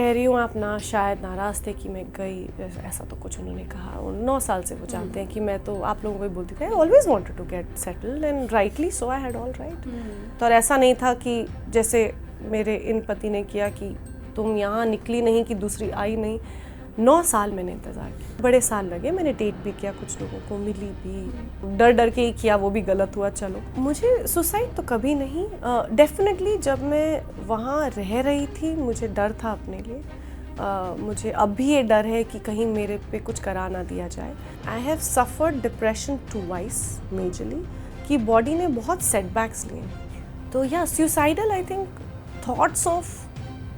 कह रही हूँ आप ना शायद नाराज़ थे कि मैं गई, ऐसा तो कुछ उन्होंने कहा। 9 साल से वो जानते हैं कि मैं तो आप लोगों को भी बोलती थी I always wanted to get settled and rightly so, I had all right. तो और ऐसा नहीं था कि जैसे मेरे इन पति ने किया कि तुम यहाँ निकली नहीं कि दूसरी आई नहीं। 9 साल मैंने इंतज़ार किया, बड़े साल लगे, मैंने डेट भी किया, कुछ लोगों को मिली भी, डर डर के ही किया, वो भी गलत हुआ। चलो, मुझे सुसाइड तो कभी नहीं। डेफिनेटली जब मैं वहाँ रह रही थी मुझे डर था अपने लिए। मुझे अब भी ये डर है कि कहीं मेरे पे कुछ करा ना दिया जाए। I have suffered depression twice majorly, कि बॉडी ने बहुत सेटबैक्स लिए। तो या suicidal I think thoughts of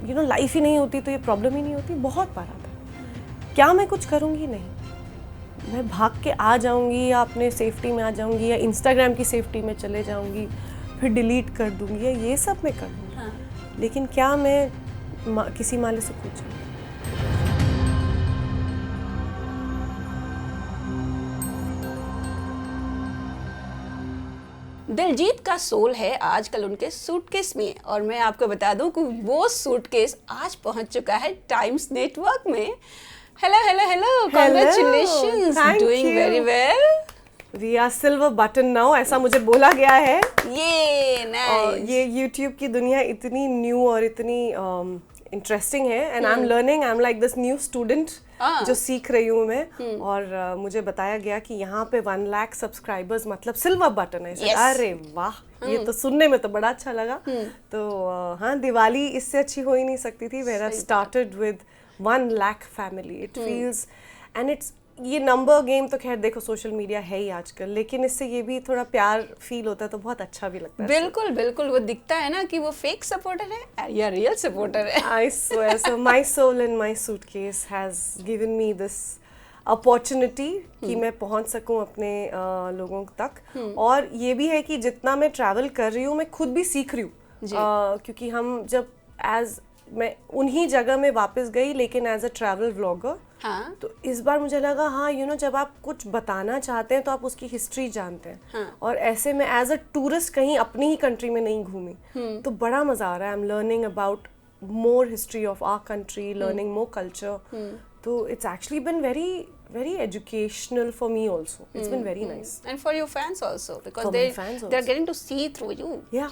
life ही नहीं होती तो ये प्रॉब्लम ही नहीं होती, बहुत बार आता है। क्या मैं कुछ करूँगी? नहीं, मैं भाग के आ जाऊँगी या अपने सेफ्टी में आ जाऊँगी या इंस्टाग्राम की सेफ्टी में चले जाऊँगी, फिर डिलीट कर दूँगी, या ये सब मैं कर दूँगी। हाँ। लेकिन क्या मैं किसी माले से पूछ जाऊँगी? दिलजीत का सोल है आजकल उनके सूटकेस में, और मैं आपको बता दूं कि वो सूटकेस आज पहुंच चुका है टाइम्स नेटवर्क में। Hello hello hello, congratulations, doing very well. We are silver button now, ऐसा मुझे बोला गया है। ये नाइस। ये यूट्यूब की दुनिया इतनी न्यू और इतनी इंटरेस्टिंग है, and I am learning, I am like this new student जो सीख रही हूँ मैं। और मुझे बताया गया कि यहाँ पे 1 लाख सब्सक्राइबर्स मतलब सिल्वर बटन है। yes. अरे वाह, ये तो सुनने में तो बड़ा अच्छा लगा। तो हाँ, दिवाली इससे अच्छी हो ही नहीं सकती थी। Where I started with 1 lakh family, it feels, and it's, ये नंबर गेम तो खैर देखो सोशल मीडिया है ही आजकल, लेकिन इससे ये भी थोड़ा प्यार फील होता है तो बहुत अच्छा भी लगता है। बिल्कुल बिल्कुल, वो दिखता है ना कि वो फेक सपोर्टर है या रियल सपोर्टर है। I swear, so my soul in my suitcase has given me this opportunity कि मैं पहुंच सकूं अपने लोगों तक। और ये भी है कि जितना मैं ट्रैवल कर रही हूँ मैं खुद भी सीख रही हूँ, क्योंकि हम जब मैं उन्हीं जगह में वापस गई लेकिन एज अ ट्रैवल व्लॉगर। हाँ। तो इस बार मुझे लगा हाँ जब आप कुछ बताना चाहते हैं तो आप उसकी हिस्ट्री जानते हैं। हाँ। और ऐसे में एज अ टूरिस्ट कहीं अपनी ही कंट्री में नहीं घूमी, तो बड़ा मजा आ रहा है। I am learning about more history of our country, learning more culture. So it's actually been very, very educational for me also. It's been very nice. And for your fans also, because they're getting to see through you. Yeah.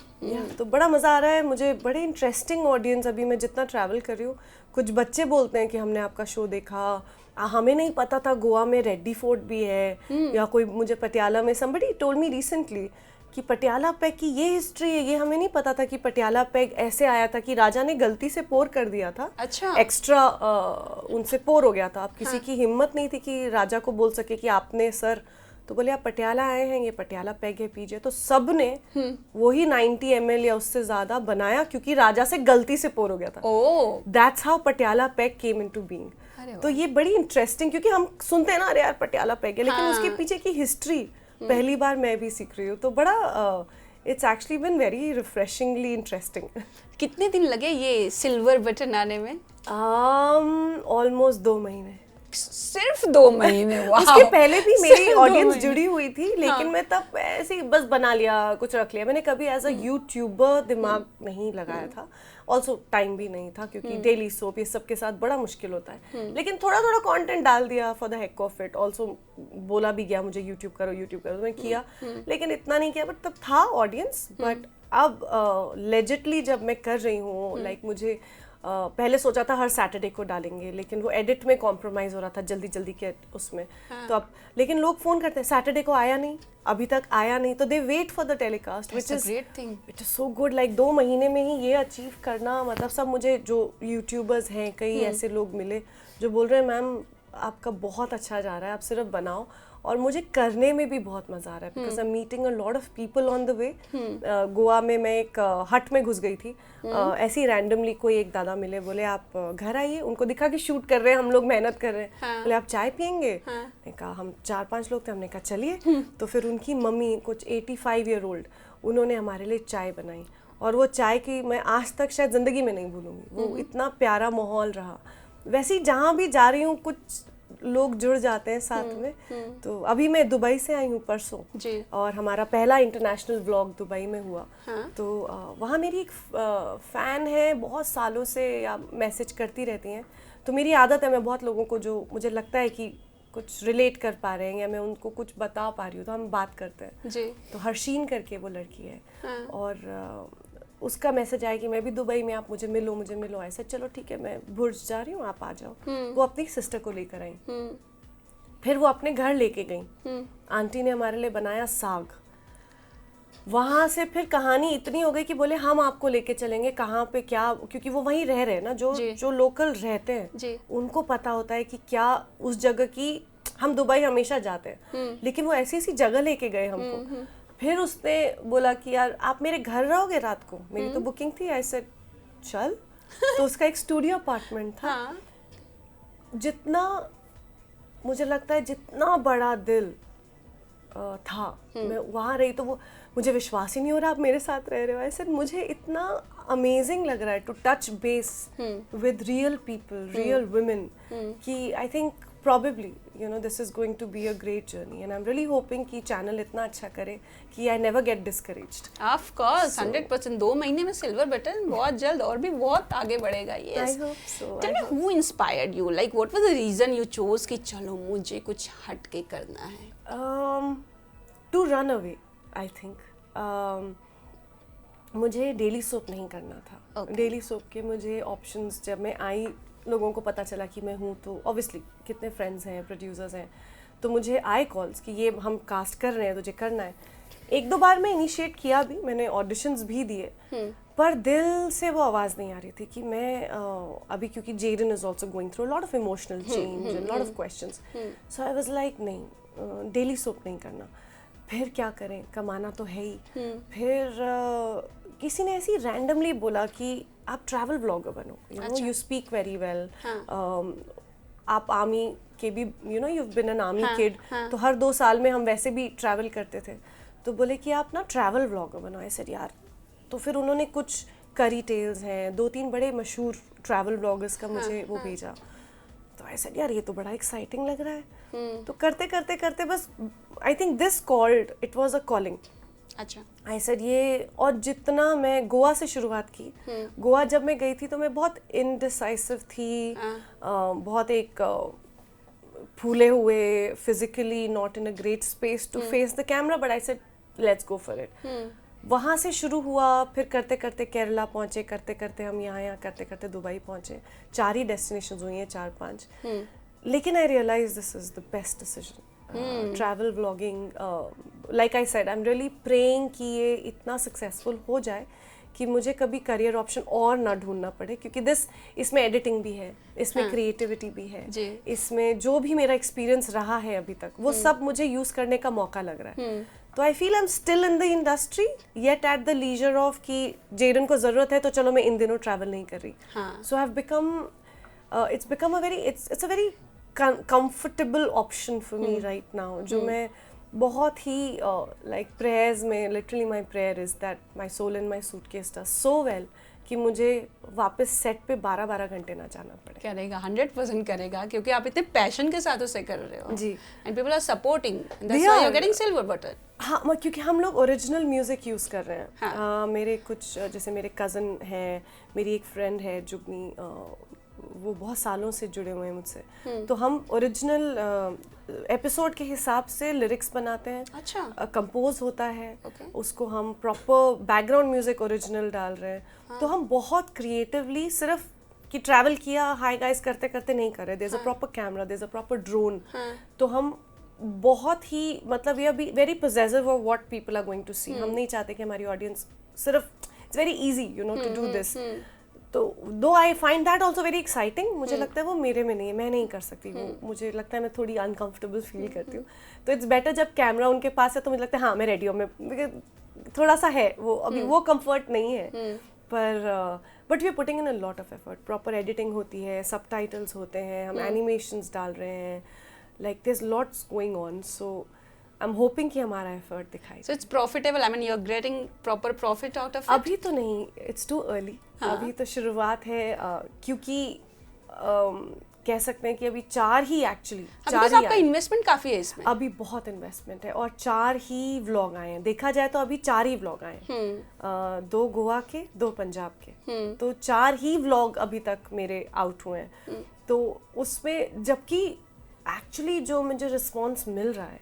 तो बड़ा मज़ा आ रहा है मुझे, बड़े interesting audience. अभी मैं जितना ट्रैवल कर रही हूँ, कुछ बच्चे बोलते हैं कि हमने आपका शो देखा, हमें नहीं पता था गोवा में रेड्डी फोर्ट भी है, या कोई मुझे पटियाला में, somebody told me recently कि पटियाला पैग की ये हिस्ट्री है, ये हमें नहीं पता था कि पटियाला पैग ऐसे आया था कि राजा ने गलती से पोर कर दिया था। अच्छा। एक्स्ट्रा उनसे पोर हो गया था। अब किसी की हिम्मत नहीं थी कि राजा को बोल सके कि आपने सर, तो बोले आप पटियाला आए हैं, ये पटियाला पैग है, पीजिए। तो सब ने वही 90 ml या उससे ज्यादा बनाया क्योंकि राजा से गलती से पोर हो गया था। That's how Patiala peg came into being. तो ये बड़ी इंटरेस्टिंग, क्योंकि हम सुनते हैं ना अरे यार पटियाला पैग है, लेकिन उसके पीछे की हिस्ट्री पहली बार मैं भी सीख रही हूँ। तो बड़ा it's actually been very refreshingly interesting. कितने दिन लगे ये सिल्वर बटन आने में? ऑलमोस्ट 2 महीने। सिर्फ 2 महीने? उसके पहले भी मेरी ऑडियंस जुड़ी हुई थी, लेकिन मैं तब ऐसे ही बस बना लिया, कुछ रख लिया। मैंने कभी एज अ यूट्यूबर दिमाग नहीं लगाया था। ऑल्सो टाइम भी नहीं था, क्योंकि डेली सोप ये सब के साथ बड़ा मुश्किल होता है। लेकिन थोड़ा थोड़ा कंटेंट डाल दिया for the heck of it. Also बोला भी गया मुझे यूट्यूब करो तो मैं किया, लेकिन इतना नहीं किया। बट तब था ऑडियंस। बट अब लेजिटली जब मैं कर रही हूँ, लाइक मुझे पहले सोचा था हर सैटरडे को डालेंगे, लेकिन वो एडिट में कॉम्प्रोमाइज़ हो रहा था जल्दी के उसमें। तो अब लेकिन लोग फ़ोन करते हैं सैटरडे को आया नहीं, अभी तक आया नहीं, तो they wait for the telecast, which is great thing. It is so good. Like 2 महीने में ही ये अचीव करना, मतलब सब मुझे जो यूट्यूबर्स हैं, कई ऐसे लोग मिले जो बोल रहे हैं मैम आपका बहुत अच्छा जा रहा है, आप सिर्फ बनाओ। और मुझे करने में भी बहुत मज़ा आ रहा है, because I am meeting a lot of people on the way. Goa में मैं एक हट में घुस गई थी, ऐसे ही रैंडमली कोई एक दादा मिले, बोले आप घर आइए। उनको दिखा कि शूट कर रहे हैं हम लोग, मेहनत कर रहे हैं। बोले आप चाय पियेंगे? मैंने कहा हम 4-5 लोग थे। हमने कहा चलिए। तो फिर उनकी मम्मी, कुछ 85 ईयर ओल्ड, उन्होंने हमारे लिए चाय बनाई, और वो चाय की मैं आज तक शायद ज़िंदगी में नहीं भूलूंगी। वो इतना प्यारा माहौल रहा। वैसे ही जहाँ भी जा रही हूँ कुछ लोग जुड़ जाते हैं साथ में। तो अभी मैं दुबई से आई हूँ परसों जी। और हमारा पहला इंटरनेशनल व्लॉग दुबई में हुआ। तो वहाँ मेरी एक फ़ैन है, बहुत सालों से या मैसेज करती रहती हैं। तो मेरी आदत है, मैं बहुत लोगों को जो मुझे लगता है कि कुछ रिलेट कर पा रहे हैं या मैं उनको कुछ बता पा रही हूँ तो हम बात करते हैं जी। तो हर्षीन करके वो लड़की है और उसका मैसेज आया कि मैं भी दुबई में, आप मुझे मिलो। ऐसा चलो ठीक है, मैं बुर्ज जा रही हूँ, आप आ जाओ। वो अपनी सिस्टर को लेकर आई, फिर वो अपने घर लेके गई। आंटी ने हमारे लिए बनाया साग। वहाँ से फिर कहानी इतनी हो गई कि बोले हम आपको लेके चलेंगे कहाँ पे क्या, क्योंकि वो वहीं रह रहे हैं ना, जो लोकल रहते हैं उनको पता होता है कि क्या उस जगह की। हम दुबई हमेशा जाते हैं लेकिन वो ऐसी ऐसी जगह लेके गए हमको। फिर उसने बोला कि यार आप मेरे घर रहोगे रात को, मेरी तो बुकिंग थी। ऐसे चल। तो उसका एक स्टूडियो अपार्टमेंट था। जितना मुझे लगता है जितना बड़ा दिल था, मैं वहाँ रही तो वो मुझे विश्वास ही नहीं हो रहा आप मेरे साथ रह रहे हो। ऐसे मुझे इतना अमेजिंग लग रहा है to touch base with real people, real women, कि I think probably this is going to be a great journey and I'm really hoping कि channel इतना अच्छा करे कि I never get discouraged. Of course, 100%। 2 महीने में सिल्वर बटन, बहुत जल्द और भी बहुत आगे बढ़ेगा। Yes. I hope so. Tell me who inspired you? Like what was the reason you chose कि चलो मुझे कुछ हट के करना है? To run away, I think. मुझे डेली सोप नहीं करना था। डेली सोप के मुझे ऑप्शंस, जब मैं आई लोगों को पता चला कि मैं हूँ तो ऑब्वियसली कितने फ्रेंड्स हैं, प्रोड्यूसर्स हैं, तो मुझे आए कॉल्स कि ये हम कास्ट कर रहे हैं, तुझे करना है। 1-2 बार मैं इनिशिएट किया भी, मैंने ऑडिशंस भी दिए, पर दिल से वो आवाज़ नहीं आ रही थी कि मैं अभी, क्योंकि Jaden is also going through lot of emotional change and lot of questions, so I was like नहीं, डेली सोप नहीं करना। फिर क्या करें, कमाना तो है ही। फिर किसी ने ऐसी रैंडमली बोला कि आप ट्रैवल ब्लॉगर बनो, यू स्पीक वेरी वेल, आप आर्मी के भी, you been an army kid, तो हर 2 साल में हम वैसे भी ट्रैवल करते थे, तो बोले कि आप ना ट्रैवल ब्लॉगर बनो। ऐसे यार, तो फिर उन्होंने कुछ करी टेल्स हैं, 2-3 बड़े मशहूर ट्रैवल ब्लॉगर्स का मुझे वो भेजा, तो ऐसे यार ये तो बड़ा एक्साइटिंग लग रहा है। तो करते करते करते बस I think this called, it was a calling. अच्छा। आई सेड ये, और जितना मैं गोवा से शुरुआत की, गोवा जब मैं गई थी तो मैं बहुत इनडिसाइसिव थी, बहुत एक फूले हुए, physically not in a great space to face the camera, but I said let's go for it. वहाँ से शुरू हुआ, फिर करते करते केरला पहुँचे, करते करते हम यहाँ करते करते दुबई पहुँचे। 4 ही डेस्टिनेशंस हुई हैं, 4-5, लेकिन I realise this is the best decision. Travel vlogging, like I said, I am really praying कि ये इतना सक्सेसफुल हो जाए कि मुझे कभी करियर ऑप्शन और ना ढूंढना पड़े, क्योंकि इसमें एडिटिंग भी है, इसमें क्रिएटिविटी भी है, इसमें जो भी मेरा एक्सपीरियंस रहा है अभी तक वो सब मुझे यूज करने का मौका लग रहा है। तो I feel I am still in the industry yet at the leisure of कि जेडन को जरूरत है तो चलो मैं इन दिनों ट्रैवल नहीं कर रही। So I have become, it's become a very, it's a very comfortable option for me right now, जो मैं बहुत ही लाइक प्रेयर्स में, literally my prayer is that my soul and my suitcase does so well कि मुझे वापस set पे 12-12 घंटे ना जाना पड़े। करेगा, 100% करेगा, क्योंकि आप इतने पैशन के साथ उसे कर रहे हो। जी। And people are supporting, that's why you are getting silver button. हाँ, क्योंकि हम लोग ओरिजिनल म्यूजिक यूज कर रहे हैं। मेरे कुछ, जैसे मेरे कज़न हैं, मेरी एक फ्रेंड है जुगनी, वो बहुत सालों से जुड़े हुए हैं मुझसे, तो हम ओरिजिनल एपिसोड के हिसाब से लिरिक्स बनाते हैं। अच्छा। कंपोज होता है, उसको हम प्रॉपर बैकग्राउंड म्यूजिक ओरिजिनल डाल रहे हैं। तो हम बहुत क्रिएटिवली, सिर्फ कि ट्रैवल किया हाई गाइस करते करते नहीं कर रहे, there is a proper camera, there is a proper drone. तो हम बहुत ही, मतलब we are very possessive of what people are going to see. हम नहीं चाहते कि हमारी ऑडियंस सिर्फ, it's very easy to do this. तो though I find that also very exciting, मुझे लगता है वो मेरे में नहीं है, मैं नहीं कर सकती वो, मुझे लगता है मैं थोड़ी अनकंफर्टेबल फील करती हूँ। तो इट्स बेटर जब कैमरा उनके पास है तो मुझे लगता है हाँ मैं रेडी हूँ, मैं थोड़ा सा है वो, अभी वो कंफर्ट नहीं है, पर but we are putting in a lot of effort. Proper editing होती है, सबटाइटल्स होते हैं, हम एनिमेशंस डाल रहे हैं, like there is lots going on, so I am hoping कि हमारा एफर्ट दिखाई। So it's profitable, I mean you are getting proper profit out of it? अभी तो नहीं, इट्स टू अर्ली। अभी तो शुरुआत है, क्योंकि कह सकते हैं कि अभी 4 ही एक्चुअली आपका इन्वेस्टमेंट काफी है इसमें। अभी बहुत इन्वेस्टमेंट है और 4 ही व्लॉग आए हैं, देखा जाए तो अभी 4 ही व्लॉग आए हैं, 2 गोवा के 2 पंजाब के, तो 4 ही व्लॉग अभी तक मेरे आउट हुए हैं। तो उसमें जबकि एक्चुअली जो मुझे रिस्पॉन्स मिल रहा है,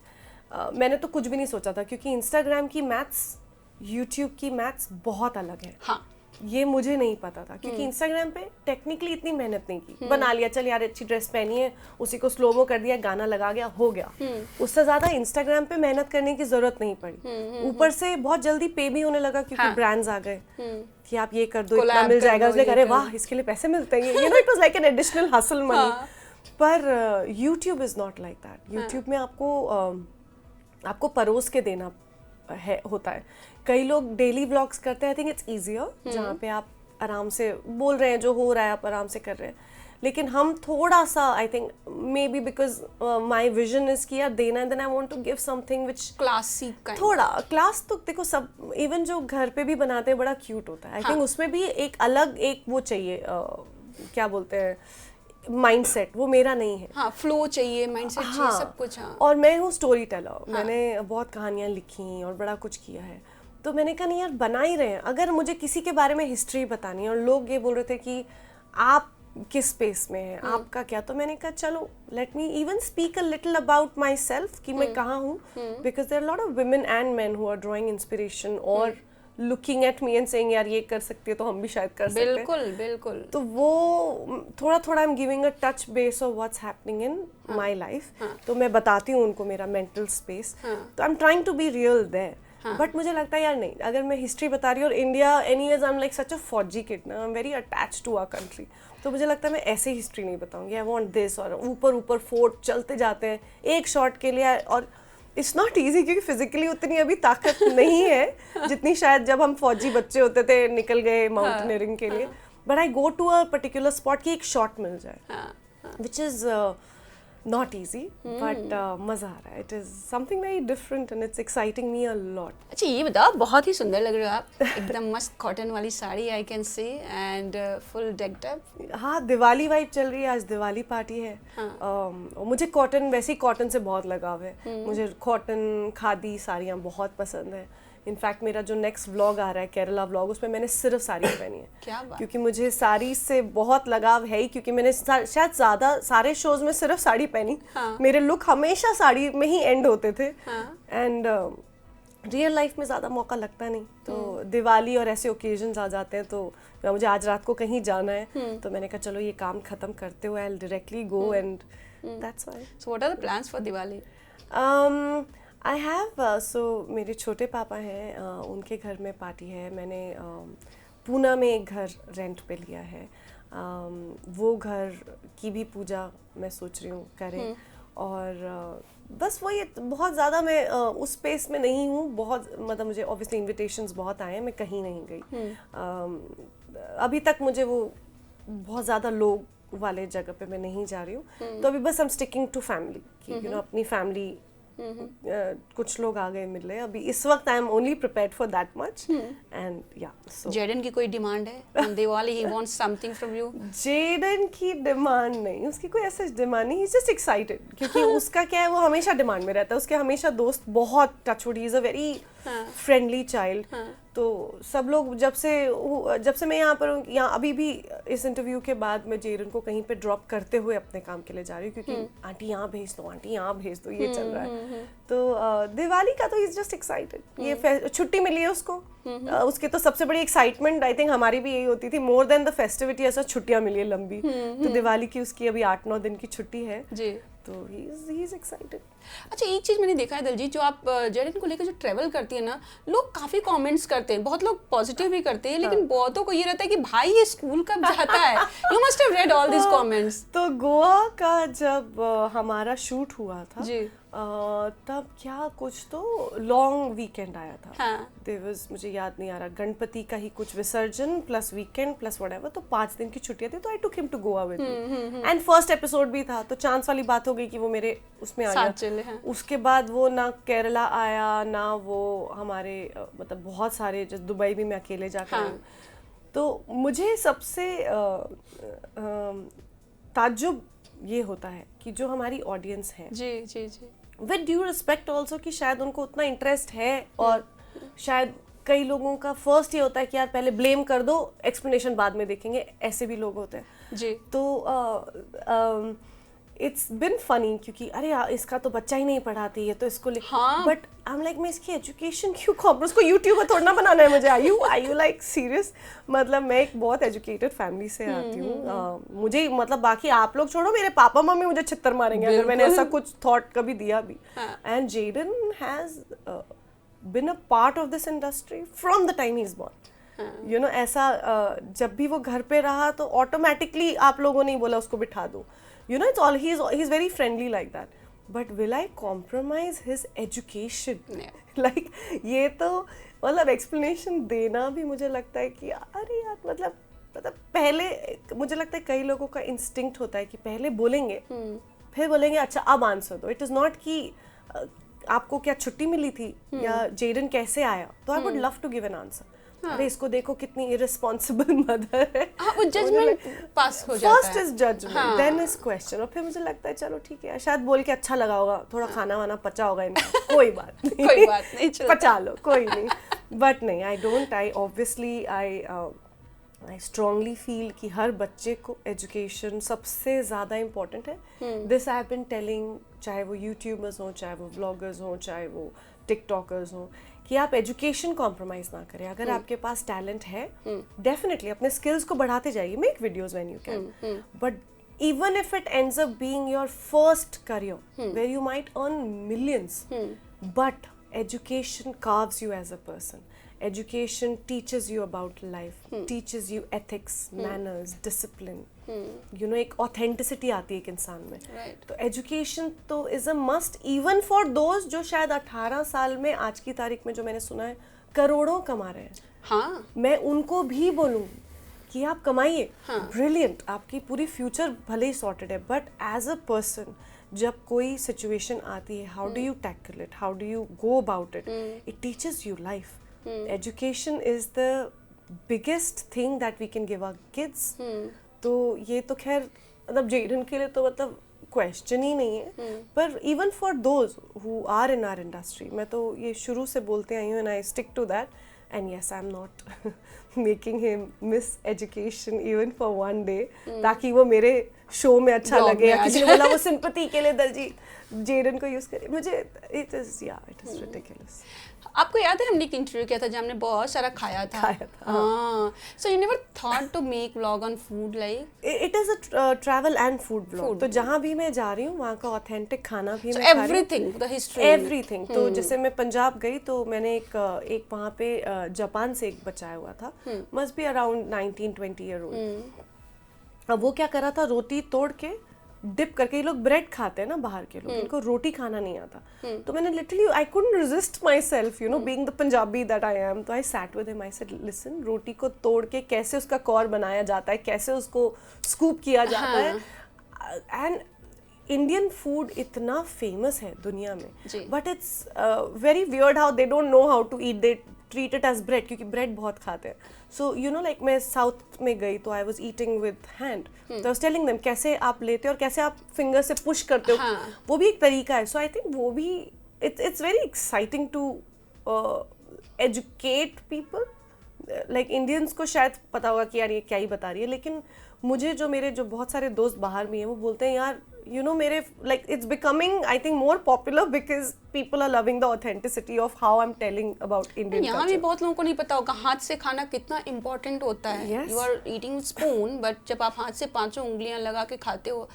मैंने तो कुछ भी नहीं सोचा था, क्योंकि इंस्टाग्राम की मैथ्स यूट्यूब की मैथ्स बहुत अलग है। हाँ, ये मुझे नहीं पता था, क्योंकि इंस्टाग्राम पे टेक्निकली इतनी मेहनत नहीं की, बना लिया, चल यार अच्छी ड्रेस पहनी है, उसी को स्लोमो कर दिया, गाना लगा गया, हो गया। उससे ज्यादा इंस्टाग्राम पे मेहनत करने की जरूरत नहीं पड़ी। ऊपर से बहुत जल्दी पे भी होने लगा, क्योंकि ब्रांड्स आ गए कि आप ये कर दो, इतना मिल जाएगा। उसने कहा वाह, इसके लिए पैसे मिलते हैं, you know, it was like an additional hustle money. पर YouTube is not like that. YouTube में आपको परोस के देना होता है। कई लोग डेली व्लॉग्स करते हैं, आई थिंक इट्स ईजियर, जहाँ पे आप आराम से बोल रहे हैं, जो हो रहा है आप आराम से कर रहे हैं। लेकिन हम थोड़ा सा, I think maybe because my vision is कि यार देना, and then I want to give something which classy, थोड़ा क्लास। तो देखो, सब इवन जो घर पे भी बनाते हैं बड़ा क्यूट होता है, आई थिंक उसमें भी एक अलग एक वो चाहिए, क्या बोलते हैं, माइंडसेट, वो मेरा नहीं है। हाँ, फ्लो चाहिए, माइंडसेट चाहिए, सब कुछ। हाँ। और मैं हूँ स्टोरी टेलर, मैंने बहुत कहानियाँ लिखी और बड़ा कुछ किया है, तो मैंने कहा नहीं यार, बना ही रहे हैं, अगर मुझे किसी के बारे में हिस्ट्री बतानी है, और लोग ये बोल रहे थे कि आप किस स्पेस में हैं, आपका क्या, तो मैंने कहा चलो let me even speak a little about myself, कि मैं कहाँ हूँ, because there are lot of women and men who are drawing inspiration और looking at me and saying यार ये कर सकती है तो हम भी शायद कर सकते हैं। बिल्कुल बिल्कुल। तो वो थोड़ा थोड़ा I am giving a touch base of what's happening in my life, तो मैं बताती हूँ उनको मेरा मेंटल स्पेस, तो I am trying to be real there. But मुझे लगता है यार नहीं, अगर मैं हिस्ट्री बता रही हूँ, और India anyways I am like such a फौजी किड ना, I am very attached to our country, तो मुझे लगता है मैं ऐसे हिस्ट्री नहीं बताऊंगी। आई वांट दिस, और ऊपर ऊपर फोर्ट चलते जाते हैं एक शॉट के लिए, और इट्स नॉट ईजी, क्योंकि फिजिकली उतनी अभी ताकत नहीं है जितनी शायद जब हम फौजी बच्चे होते थे, निकल गए माउंटेनियरिंग के लिए। But I go to a particular spot कि एक शॉट मिल जाए, which is not easy, but मजा आ रहा है। It is something very different and it's exciting me a lot. अच्छा, ये बताओ, बहुत ही सुंदर लग रहे हो आप, एकदम मस्त कॉटन वाली sari I can see, and full decked up. हाँ, दिवाली वाइब चल रही है, आज दिवाली पार्टी है। मुझे कॉटन, वैसे ही कॉटन से बहुत लगाव है, मुझे कॉटन खादी साड़ियाँ बहुत पसंद है। इनफैक्ट मेरा जो नेक्स्ट व्लॉग आ रहा है, केरला व्लॉग, उसमें मैंने सिर्फ साड़ी पहनी है। क्या बात? क्योंकि मुझे साड़ी से बहुत लगाव है ही, क्योंकि मैंने शायद ज़्यादा सारे शोज में सिर्फ साड़ी पहनी। मेरे लुक हमेशा साड़ी में ही एंड होते थे, एंड रियल लाइफ में ज़्यादा मौका लगता नहीं। तो दिवाली और ऐसे ओकेजन्स आ जाते हैं, तो मुझे आज रात को कहीं जाना है, तो मैंने कहा चलो ये काम ख़त्म करते हुए I will directly go, and that's why. So what are the plans for Diwali? I have, so मेरे छोटे पापा हैं, उनके घर में पार्टी है। मैंने पूना में एक घर रेंट पे लिया है, वो घर की भी पूजा मैं सोच रही हूँ करें। और बस वही, बहुत ज़्यादा मैं उस स्पेस में नहीं हूँ, बहुत मतलब मुझे ऑब्वियसली इन्विटेशंस बहुत आए हैं, मैं कहीं नहीं गई अभी तक। मुझे वो बहुत ज़्यादा लोग वाले जगह पे मैं नहीं जा रही हूँ, तो अभी बस I am sticking to family, कि यू नो अपनी फैमिली। कुछ लोग आ गए मिले, अभी इस वक्त I am only prepared for that much, and yeah. So Jaden की कोई डिमांड है on Diwali? He wants something from you? Jaden की डिमांड नहीं, उसकी कोई ऐसा डिमांड नहीं, ही इज जस्ट एक्साइटेड, क्योंकि उसका क्या है, वो हमेशा डिमांड में रहता है, उसके हमेशा दोस्त बहुत touchwood, he is a very friendly child. तो सब लोग जब से मैं यहाँ पर हूँ, यहाँ अभी भी इस इंटरव्यू के बाद मैं जेरन को कहीं पे ड्रॉप करते हुए अपने काम के लिए जा रही हूँ, क्योंकि आंटी यहाँ भेज दो, आंटी यहाँ भेज दो, ये चल रहा है। तो दिवाली का तो ही इज जस्ट एक्साइटेड, ये छुट्टी मिली है उसको, उसके तो सबसे बड़ी एक्साइटमेंट आई थिंक हमारी भी यही होती थी, मोर देन द फेस्टिविटी, ऐसा छुट्टियाँ मिली है लंबी। तो दिवाली की उसकी अभी 8-9 दिन की छुट्टी है जी, तो ही इज एक्साइटेड। अच्छा, एक चीज़ मैंने देखा है दिलजीत, जो आप जेडन को लेकर जो ट्रैवल करती है ना, लोग काफ़ी कमेंट्स करते हैं, बहुत लोग पॉजिटिव भी करते हैं, लेकिन बहुतों को ये रहता है कि भाई ये स्कूल कब जाता है। You must have read all this comments. तो गोवा का जब हमारा शूट हुआ था जी, तब क्या कुछ तो लॉन्ग वीकेंड आया था। देयर वाज, मुझे याद नहीं आ रहा, गणपति का ही कुछ विसर्जन प्लस वीकेंड प्लस व्हाटएवर, तो 5 दिन की छुट्टियां थी, तो I took him to Goa with me, and first episode भी था, तो चांस वाली बात हो गई कि वो मेरे उसमें आ गया। उसके बाद वो ना केरला आया, ना वो हमारे मतलब बहुत सारे, जैसे दुबई भी मैं अकेले जाकर आई। तो मुझे सबसे ताज्जुब ये होता है कि जो हमारी ऑडियंस है, जी जी जी, विद ड्यू रिस्पेक्ट ऑल्सो, कि शायद उनको उतना इंटरेस्ट है, और शायद कई लोगों का फर्स्ट ये होता है कि यार पहले ब्लेम कर दो, एक्सप्लेनेशन बाद में देखेंगे, ऐसे भी लोग होते हैं जी। तो इट्स बिन फनी, क्योंकि अरे यार इसका तो बच्चा ही नहीं पढ़ाती है तो इसको हाँ। बट आई एम लाइक मैं इसकी एजुकेशन क्यों खबर, उसको यूट्यूबर थोड़ा ना बनाना है मुझे। आई यू लाइक सीरियस? मतलब मैं एक बहुत एजुकेटेड फैमिली से आती हूँ, मुझे मतलब बाकी आप लोग छोड़ो, मेरे पापा मम्मी मुझे छित्तर मारेंगे अगर मैंने ऐसा कुछ थॉट कभी दिया भी। And Jaden has been a part of this industry from the time he is born. You know, ऐसा जब भी वो घर पे रहा तो ऑटोमेटिकली आप लोगों ने ही बोला उसको बिठा दो। You know, it's all he's very friendly like that. But will I compromise his education? Like ये तो मतलब explanation देना भी मुझे लगता है कि अरे यार मतलब पहले मुझे लगता है कई लोगों का instinct होता है कि पहले बोलेंगे फिर बोलेंगे अच्छा अब आंसर दो। It is not कि आपको क्या छुट्टी मिली थी या जेडन कैसे आया, तो I would love to give an answer. अरे इसको देखो कितनी इररिस्पॉन्सिबल मदर है। वो जजमेंट पास हो जाता है। First is judgement, then is question, और फिर मुझे लगता है चलो ठीक है, शायद बोल के अच्छा लगा होगा, थोड़ा खाना वाना पचा होगा इनको, कोई बात नहीं कोई बात नहीं, पचा लो, कोई नहीं। बट नहीं, I obviously I strongly feel कि हर बच्चे को एजुकेशन सबसे ज़्यादा इम्पोर्टेंट है। This I have been telling, चाहे वो यूट्यूबर्स हों, चाहे वो व्लॉगर्स हों, चाहे वो टिकटॉकर्स हों, कि आप एजुकेशन कॉम्प्रोमाइज़ ना करें। अगर आपके पास टैलेंट है, डेफिनेटली अपने स्किल्स को बढ़ाते जाइए, make videos when you can, but even if it ends up being your first career where you might earn millions, but education carves you as a person. Education teaches you about life, teaches you ethics, manners, discipline. You know, एक authenticity आती है एक इंसान में। तो education तो is a must even for those जो शायद 18 साल में आज की तारीख में, जो मैंने सुना है, करोड़ों कमा रहे हैं। हाँ, मैं उनको भी बोलूँगी कि आप कमाइए, ब्रिलियंट, आपकी पूरी फ्यूचर भले ही सॉर्टेड है, बट एज अ पर्सन जब कोई सिचुएशन आती है, how do you tackle it, how do you go about it, it teaches you life. Education is the biggest thing that we can give our kids. तो ये तो खैर मतलब Jadon के लिए तो मतलब क्वेश्चन ही नहीं है, पर even for those who are in our industry, मैं तो ये शुरू से बोलते आई हूँ, and I stick to that. And yes, I'm not making him miss education even for one day, ताकि वो मेरे शो में अच्छा लगे, या किसी ने बोला वो सिंपैथी के लिए दलजीत जेडन को यूज करे, मुझे इट इज रिडिकुलस। आपको याद है हमने एक इंटरव्यू किया था जब हमने बहुत सारा खाया था। हाँ, so you never thought to make vlog on food? Like it is a travel and food vlog. तो जहाँ भी मैं जा रही हूँ वहाँ का ऑथेंटिक खाना भी मैं एवरीथिंग, द हिस्ट्री, एवरीथिंग। तो जैसे मैं पंजाब गई तो मैंने एक वहाँ पे जापान से एक बचाया हुआ था, must be around 19-20 year old. अब वो क्या कर रहा था, रोटी तोड़ के डिप करके, ये लोग ब्रेड खाते हैं ना बाहर के लोग, इनको रोटी खाना नहीं आता। तो मैंने literally I couldn't resist myself, you know, being the Punjabi that I am. तो I sat with him, I said listen, रोटी को तोड़ के कैसे उसका कॉर बनाया जाता है, कैसे उसको स्कूप किया जाता है। एंड इंडियन फूड इतना फेमस है दुनिया में, but it's very weird how they don't know how to eat, they treat it as bread, क्योंकि ब्रेड बहुत खाते हैं। सो यू नो, लाइक मैं साउथ में गई तो I was eating with hand, तो आई वॉज टेलिंग देम कैसे आप लेते हो और कैसे आप फिंगर से पुश करते हो, वो भी एक तरीका है। सो आई थिंक वो भी it's very exciting to educate people. Like Indians को शायद पता होगा कि यार ये क्या ही बता रही है, लेकिन मुझे जो मेरे जो बहुत सारे दोस्त बाहर में हैं वो बोलते हैं यार you know, मेरे like it's becoming I think more popular because people are loving the authenticity of how I'm telling about Indian culture. यहाँ भी बहुत लोगों को नहीं पता होगा हाथ से खाना कितना इम्पोर्टेंट होता है। Yes. You are eating spoon, but जब आप हाथ से 5 उंगलियां लगा के खाते हो,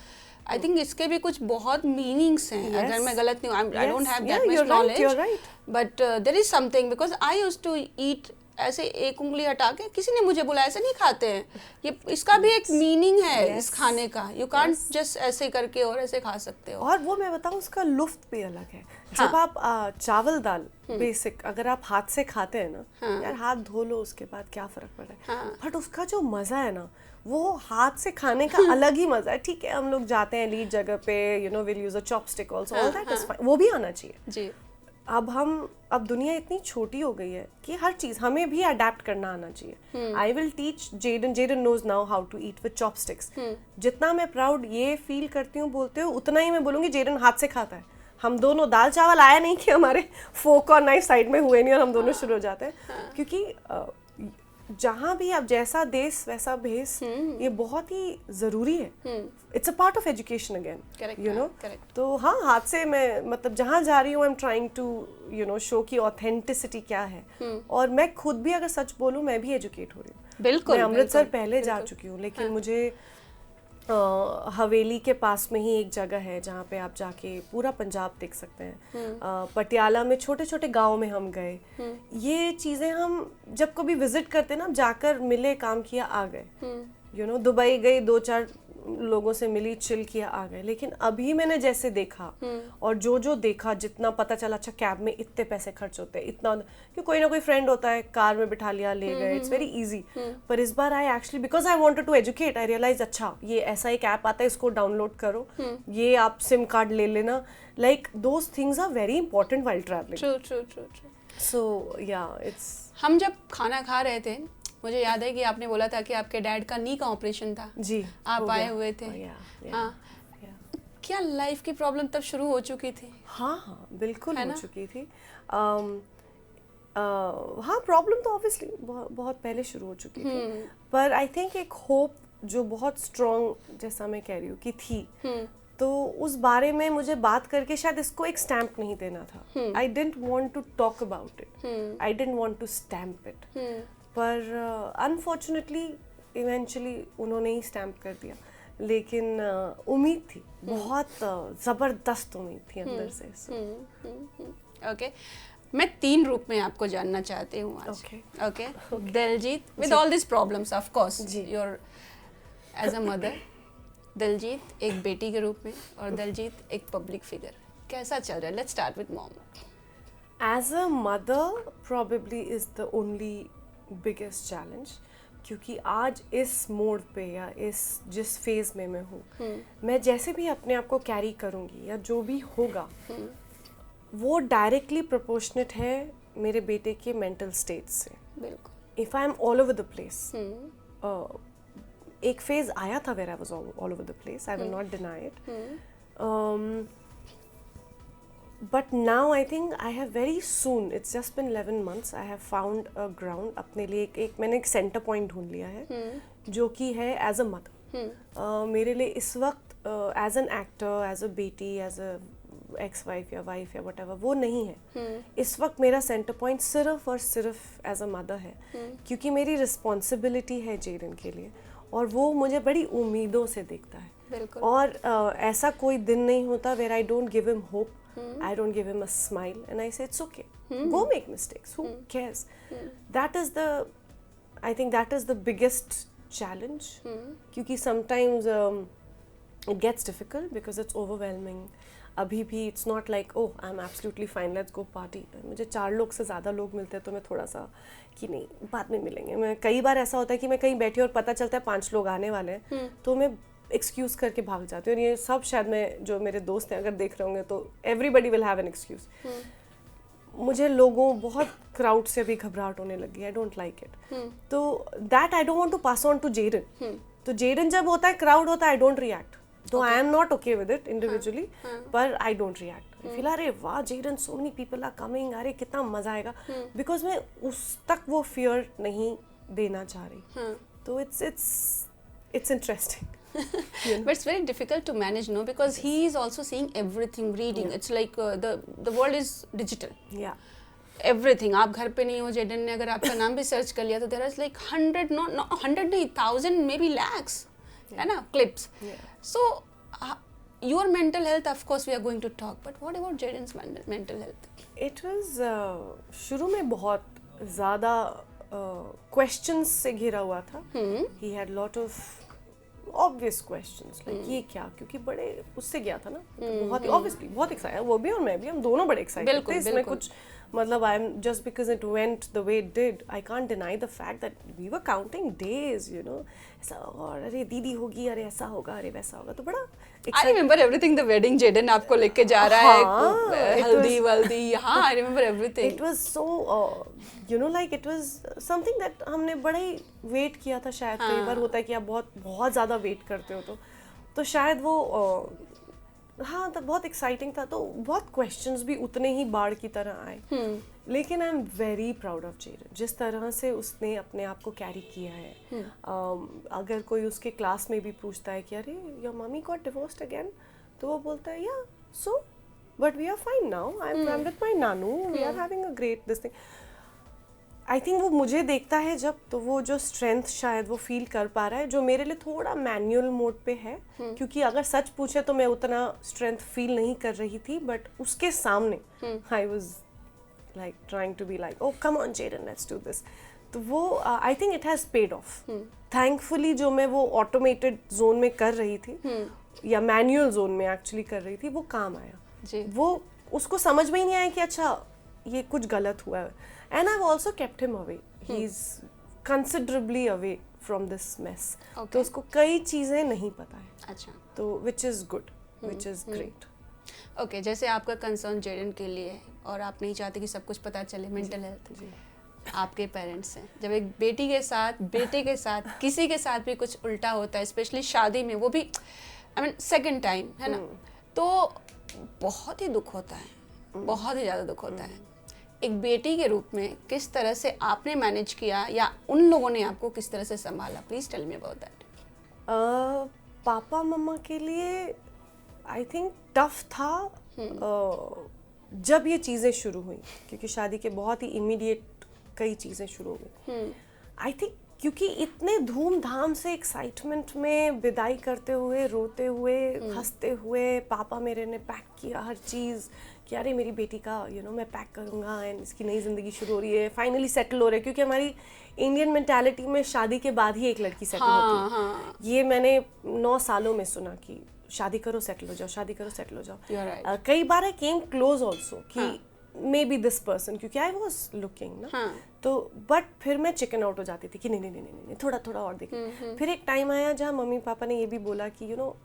I think इसके भी कुछ बहुत मीनिंग्स हैं। Yes. अगर मैं गलत नहीं हूँ, I don't have Yeah, that much knowledge. You're right. But there is something because I used to eat ऐसे एक उंगली हटा के, किसी ने मुझे बोला ऐसे नहीं खाते हैं, ये इसका भी एक मीनिंग है इस खाने का। यू कांट जस्ट ऐसे करके और ऐसे खा सकते हो। और वो मैं बताऊँ उसका लुफ्त भी अलग है। जब आप चावल दाल बेसिक अगर आप हाथ से खाते हैं ना, यार हाथ धो लो उसके बाद क्या फर्क पड़ रहा है, बट उसका जो मजा है ना, वो हाथ से खाने का अलग ही मजा है। ठीक है, हम लोग जाते हैं लीड जगह पे, you know, will use a chopstick also, all that is fine, वो भी आना चाहिए जी। अब दुनिया इतनी छोटी हो गई है कि हर चीज हमें भी अडेप्ट करना आना चाहिए. I will teach Jaden knows now how to eat with chopsticks. जितना मैं प्राउड ये फील करती हूँ बोलते हो, उतना ही मैं बोलूंगी जेडन हाथ से खाता है. हम दोनों दाल चावल आया नहीं कि हमारे फोक और नाइफ साइड में हुए नहीं और हम दोनों शुरू हो जाते हैं. क्योंकि जहाँ भी आप जैसा देश वैसा भेस, ये बहुत ही जरूरी है. It's a part of education again, you know. तो हाँ, हाथ से मैं मतलब जहाँ जा रही हूँ I am trying to you know show की ऑथेंटिसिटी क्या है. और मैं खुद भी अगर सच बोलूँ, मैं भी एजुकेट हो रही हूँ. बिल्कुल. मैं अमृतसर पहले जा चुकी हूँ, लेकिन मुझे हवेली के पास में ही एक जगह है जहाँ पे आप जाके पूरा पंजाब देख सकते हैं. पटियाला में छोटे छोटे गांव में हम गए. ये चीज़ें हम जब कभी विजिट करते ना, जाकर मिले, काम किया, आ गए. यू नो, दुबई गई, 2-4 लोगों से मिली, चिल किया, आ गए. लेकिन अभी मैंने जैसे देखा और जो देखा, जितना पता चला, अच्छा कैब में इतने पैसे खर्च होते हैं, इतना, कि कोई ना कोई फ्रेंड होता है, कार में बिठा लिया, ले गए, इट्स वेरी इजी. पर इस बार I actually, because I wanted to educate, I realise अच्छा ये ऐसा एक ऐप आता है, इसको डाउनलोड करो, ये आप सिम कार्ड ले लेना. Like those things are very important while travelling. True. So ya, it's. हम जब खाना खा रहे थे, मुझे याद है कि आपने बोला था कि आपके डैड का नी का ऑपरेशन था. जी, आप आए हुए थे. हाँ, क्या लाइफ की प्रॉब्लम तब शुरू हो चुकी थी? हाँ, बिल्कुल हो चुकी थी. हाँ, प्रॉब्लम तो ऑब्वियसली बहुत पहले शुरू हो चुकी थी. पर आई थिंक एक होप जो बहुत स्ट्रॉन्ग, जैसा मैं कह रही हूँ, कि थी. तो उस बारे में मुझे बात करके शायद इसको एक स्टैम्प नहीं देना था. I didn't want to talk about it, I didn't want to stamp it. पर अनफॉर्चुनेटली इवेंचुअली उन्होंने ही स्टैम्प कर दिया. लेकिन उम्मीद थी, बहुत ज़बरदस्त उम्मीद थी अंदर से. ओके, मैं 3 रूप में आपको जानना चाहती हूँ आज. Okay. Diljit, with all this problems of course, your as a mother, Diljit एक बेटी के रूप में और दिलजीत एक पब्लिक फिगर, कैसा चल रहा है? Let's start with mom. As a mother probably is the only biggest challenge. क्योंकि आज इस मोड पे या जिस फेज में मैं हूँ, मैं जैसे भी अपने आप को कैरी करूँगी या जो भी होगा, वो डायरेक्टली प्रोपोर्शनेट है मेरे बेटे के मेंटल स्टेट से. बिल्कुल. If I am all over the place, एक फेज आया था where I was all over the place, I will not deny it. But now I think I have very soon, it's just been 11 months, I have found a ground. अपने लिए मैंने एक centre point ढूंढ लिया है, जो कि है एज अ मदर. मेरे लिए इस वक्त as an actor, as a बेटी, एज अ एक्स वाइफ या वाइफ या whatever, वो नहीं है. इस वक्त मेरा सेंटर पॉइंट सिर्फ और सिर्फ एज अ मदर है. क्योंकि मेरी रिस्पॉन्सिबिलिटी है जेडन के लिए, और वो मुझे बड़ी उम्मीदों से देखता है. और ऐसा कोई दिन नहीं होता where I don't give him hope. I don't give him a smile and I say it's okay. Go make mistakes. Who cares? That is I think that is the biggest challenge. क्योंकि sometimes it gets difficult because it's overwhelming. अभी भी it's not like oh I'm absolutely fine, let's go party. मुझे 4 लोग से ज़्यादा लोग मिलते हैं तो मैं थोड़ा सा कि नहीं, बाद में मिलेंगे. मैं कई बार ऐसा होता है कि मैं कहीं बैठी और पता चलता है 5 लोग आने वाले हैं, तो मैं एक्सक्यूज़ करके भाग जाती हूँ. और ये सब शायद मैं, जो मेरे दोस्त हैं, अगर देख रहे होंगे तो everybody will have an excuse. मुझे लोगों, बहुत क्राउड से अभी घबराहट होने लगी. I don't like it. तो that I don't want to pass on to Jaden. तो जेडन जब होता है, क्राउड होता है, आई डोंट रिएक्ट. तो I am not okay with it individually, पर आई डोंट रिएक्ट. फिर अरे वाह Jaden, so many people are coming, अरे कितना मजा आएगा. बिकॉज मैं उस तक वो फियर नहीं देना चाह रही. तो it's interesting. But it's very difficult to manage, no, because he is also seeing everything, reading. It's like the world is digital. Yeah. Everything. आप घर पे नहीं हो, जेडन ने अगर आपका नाम भी सर्च कर लिया तो there is like 100 नहीं, 1000 maybe lakhs, है ना, clips. So your mental health, of course we are going to talk, but what about Jaden's mental health? It was शुरू में बहुत ज़्यादा questions से घिरा हुआ था. He had lot of obvious questions like ये क्या, क्योंकि बड़े उससे गया था ना, तो बहुत ही obviously बहुत excited, वो भी और मैं भी, हम दोनों बड़े excited थे. इसमें कुछ मतलब I am just because it went the way it did, I can't deny the fact that we were counting days, you know, ऐसा और अरे दीदी होगी, अरे ऐसा होगा, अरे वैसा होगा, तो बड़ा I remember everything, the wedding Jaden आपको लेके जा रहा है, हल्दी वल्दी, हाँ I remember everything. It was so you know like it was something that हमने बड़ा ही वेट किया था शायद. कई बार होता है कि आप बहुत बहुत ज़्यादा वेट करते हो तो शायद वो हाँ तब बहुत एक्साइटिंग था. तो बहुत क्वेश्चंस भी उतने ही बाढ़ की तरह आए. लेकिन I am very proud of Jaden, जिस तरह से उसने अपने आप को कैरी किया है. अगर कोई उसके क्लास में भी पूछता है कि अरे your mummy got divorced again, तो वो बोलता है yeah so but we are fine now, I am with my nanu, we are having a great this thing. I think वो मुझे देखता है जब, तो वो जो स्ट्रेंथ शायद वो फील कर पा रहा है, जो मेरे लिए थोड़ा मैनुअल मोड पे है. क्योंकि अगर सच पूछे तो मैं उतना स्ट्रेंथ फील नहीं कर रही थी, बट उसके सामने I was like trying to be like oh come on Jaden let's do this. तो वो I think it has paid off. Thankfully जो मैं वो ऑटोमेटेड जोन में कर रही थी या मैनुअल जोन में एक्चुअली कर रही थी, वो काम आया जी. वो उसको समझ में ही नहीं आया कि अच्छा ये कुछ गलत हुआ है. And I've also kept him away. He's considerably away from this mess. Okay. तो उसको कई चीज़ें नहीं पता है. अच्छा. तो which is good, which is great. Okay, जैसे आपका कंसर्न जेडन के लिए है और आप नहीं चाहते कि सब कुछ पता चले मेंटल हेल्थ. जी. आपके पेरेंट्स हैं, जब एक बेटी के साथ, बेटे के साथ, किसी के साथ भी कुछ उल्टा होता है, स्पेशली शादी में, वो भी आई मीन सेकेंड टाइम, है ना, तो बहुत ही दुख होता है, बहुत ही ज़्यादा दुख होता है. एक बेटी के रूप में किस तरह से आपने मैनेज किया या उन लोगों ने आपको किस तरह से संभाला? Please tell me about that. पापा मम्मा के लिए आई थिंक टफ था जब ये चीज़ें शुरू हुई, क्योंकि शादी के बहुत ही इमीडिएट कई चीज़ें शुरू हो गई. आई थिंक क्योंकि इतने धूमधाम से एक्साइटमेंट में विदाई करते हुए, रोते हुए, हंसते हुए, पापा मेरे ने पैक किया हर चीज़ कि अरे मेरी बेटी का यू नो मैं पैक करूँगा एंड इसकी नई ज़िंदगी शुरू हो रही है, फाइनली सेटल हो रहे हैं. क्योंकि हमारी इंडियन मेंटालिटी में शादी के बाद ही एक लड़की सेटल होती है. ये मैंने 9 सालों में सुना कि शादी करो सेटल हो जाओ, शादी करो सेटल हो जाओ. कई बार आई केम क्लोज ऑल्सो कि मे बी दिस पर्सन, क्योंकि आई वॉज लुकिंग ना. तो बट फिर मैं चिकन आउट हो जाती थी कि नहीं थोड़ा थोड़ा और देखें. फिर एक टाइम आया जहाँ मम्मी पापा ने ये भी बोला कि यू नो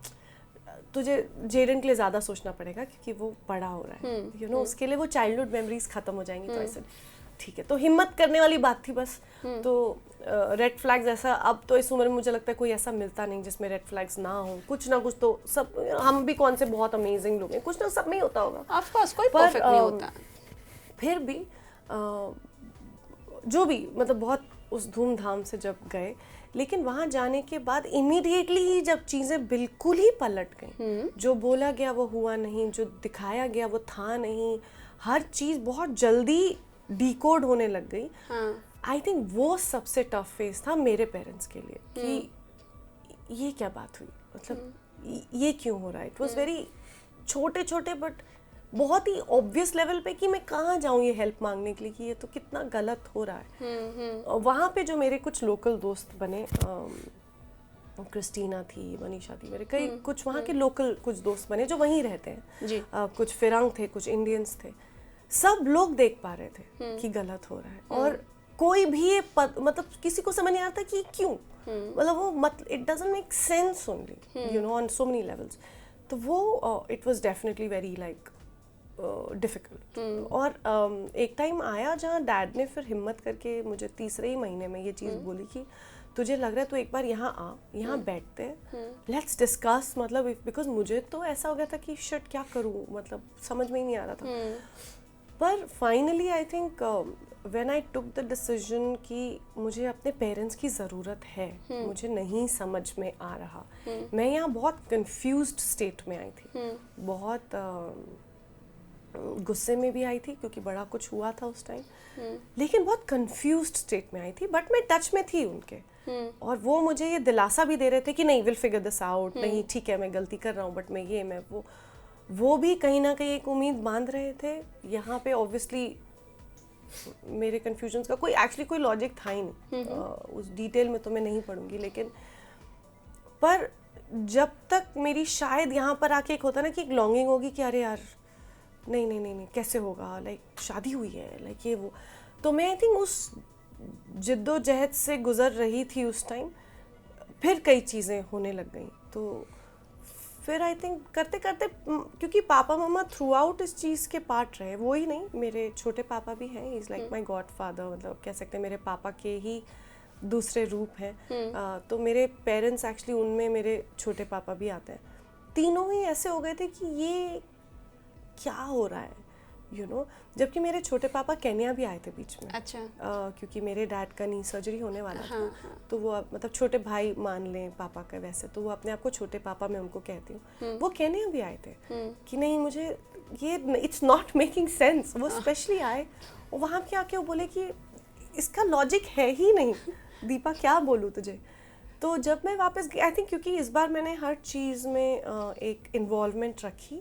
तुझे जेडन के लिए ज़्यादा सोचना पड़ेगा क्योंकि वो बड़ा हो रहा है, यू नो उसके लिए वो चाइल्डहुड मेमोरीज खत्म हो जाएंगी. तो ऐसे ठीक है, तो हिम्मत करने वाली बात थी बस. तो रेड फ्लैग्स ऐसा अब तो इस उम्र में मुझे लगता है कोई ऐसा मिलता नहीं जिसमें रेड फ्लैग्स ना हो. कुछ ना कुछ तो सब, हम भी कौन से बहुत अमेजिंग लोग हैं, कुछ ना सब में ही होता होगा. ऑफ कोर्स कोई परफेक्ट नहीं होता. फिर भी जो भी मतलब बहुत उस धूमधाम से जब गए, लेकिन वहाँ जाने के बाद इमीडिएटली ही जब चीज़ें बिल्कुल ही पलट गई, जो बोला गया वो हुआ नहीं, जो दिखाया गया वो था नहीं, हर चीज़ बहुत जल्दी डिकोड होने लग गई. आई थिंक वो सबसे टफ फेज था मेरे पेरेंट्स के लिए कि ये क्या बात हुई, मतलब ये क्यों हो रहा है. इट वॉज वेरी छोटे छोटे बट बहुत ही ऑब्वियस लेवल पे कि मैं कहाँ जाऊँ ये हेल्प मांगने के लिए कि ये तो कितना गलत हो रहा है. वहाँ पे जो मेरे कुछ लोकल दोस्त बने, क्रिस्टीना थी, मनीषा थी, मेरे कई कुछ वहाँ के लोकल कुछ दोस्त बने जो वहीं रहते हैं. कुछ फिरंग थे, कुछ इंडियंस थे. सब लोग देख पा रहे थे कि गलत हो रहा है और कोई भी मतलब किसी को समझ नहीं आता कि क्यों, मतलब वो it doesn't make sense only you know on so many levels. तो वो it was definitely very like difficult. और एक टाइम आया जहाँ डैड ने फिर हिम्मत करके मुझे तीसरे ही महीने में ये चीज़ बोली कि तुझे लग रहा है तो एक बार यहाँ आ, यहाँ बैठते हैं, लेट्स डिस्कस. मतलब बिकॉज मुझे तो ऐसा हो गया था कि शिट क्या करूँ, मतलब समझ में ही नहीं आ रहा था. पर finally I think when I took the decision कि मुझे अपने पेरेंट्स की ज़रूरत है, मुझे नहीं समझ में आ रहा. मैं यहाँ बहुत कंफ्यूज्ड स्टेट में आई थी, बहुत गुस्से में भी आई थी क्योंकि बड़ा कुछ हुआ था उस टाइम, लेकिन बहुत कंफ्यूज्ड स्टेट में आई थी. बट मैं टच में थी उनके, और वो मुझे ये दिलासा भी दे रहे थे कि नहीं विल फिगर दिस आउट, नहीं ठीक है मैं गलती कर रहा हूँ बट मैं वो भी कहीं ना कहीं एक उम्मीद बांध रहे थे. यहाँ पे ऑब्वियसली मेरे कन्फ्यूजन्स का कोई लॉजिक था ही नहीं. उस डिटेल में तो मैं नहीं पढ़ूंगी, लेकिन पर जब तक मेरी शायद यहाँ पर आके एक होता ना कि एक लॉन्गिंग होगी कि अरे यार नहीं नहीं नहीं नहीं कैसे होगा, लाइक शादी हुई है, लाइक ये वो। तो मैं आई थिंक उस जिद्दोजहद से गुजर रही थी उस टाइम, फिर कई चीज़ें होने लग गई। तो फिर आई थिंक करते करते, क्योंकि पापा मम्मा थ्रू आउट इस चीज़ के पार्ट रहे, वो ही नहीं, मेरे छोटे पापा भी हैं, is like my God father, मतलब कह सकते हैं मेरे पापा के ही दूसरे रूप हैं। तो मेरे पेरेंट्स एक्चुअली, उनमें मेरे छोटे पापा भी आते हैं। तीनों ही ऐसे हो गए थे कि ये क्या हो रहा है, यू नो। जबकि मेरे छोटे पापा केन्या भी आए थे बीच में। अच्छा। क्योंकि मेरे डैड का नी सर्जरी होने वाला था। हाँ। तो वो मतलब छोटे भाई मान लें पापा का, वैसे तो वो अपने आप को छोटे पापा मैं उनको कहती हूँ। वो केन्या भी आए थे कि नहीं मुझे ये इट्स नॉट मेकिंग सेंस। वो स्पेशली आए और वहाँ पे आके वो बोले कि इसका लॉजिक है ही नहीं, दीपा क्या बोलूँ तुझे। तो जब मैं वापस गई, आई थिंक क्योंकि इस बार मैंने हर चीज़ में एक इन्वॉल्वमेंट रखी,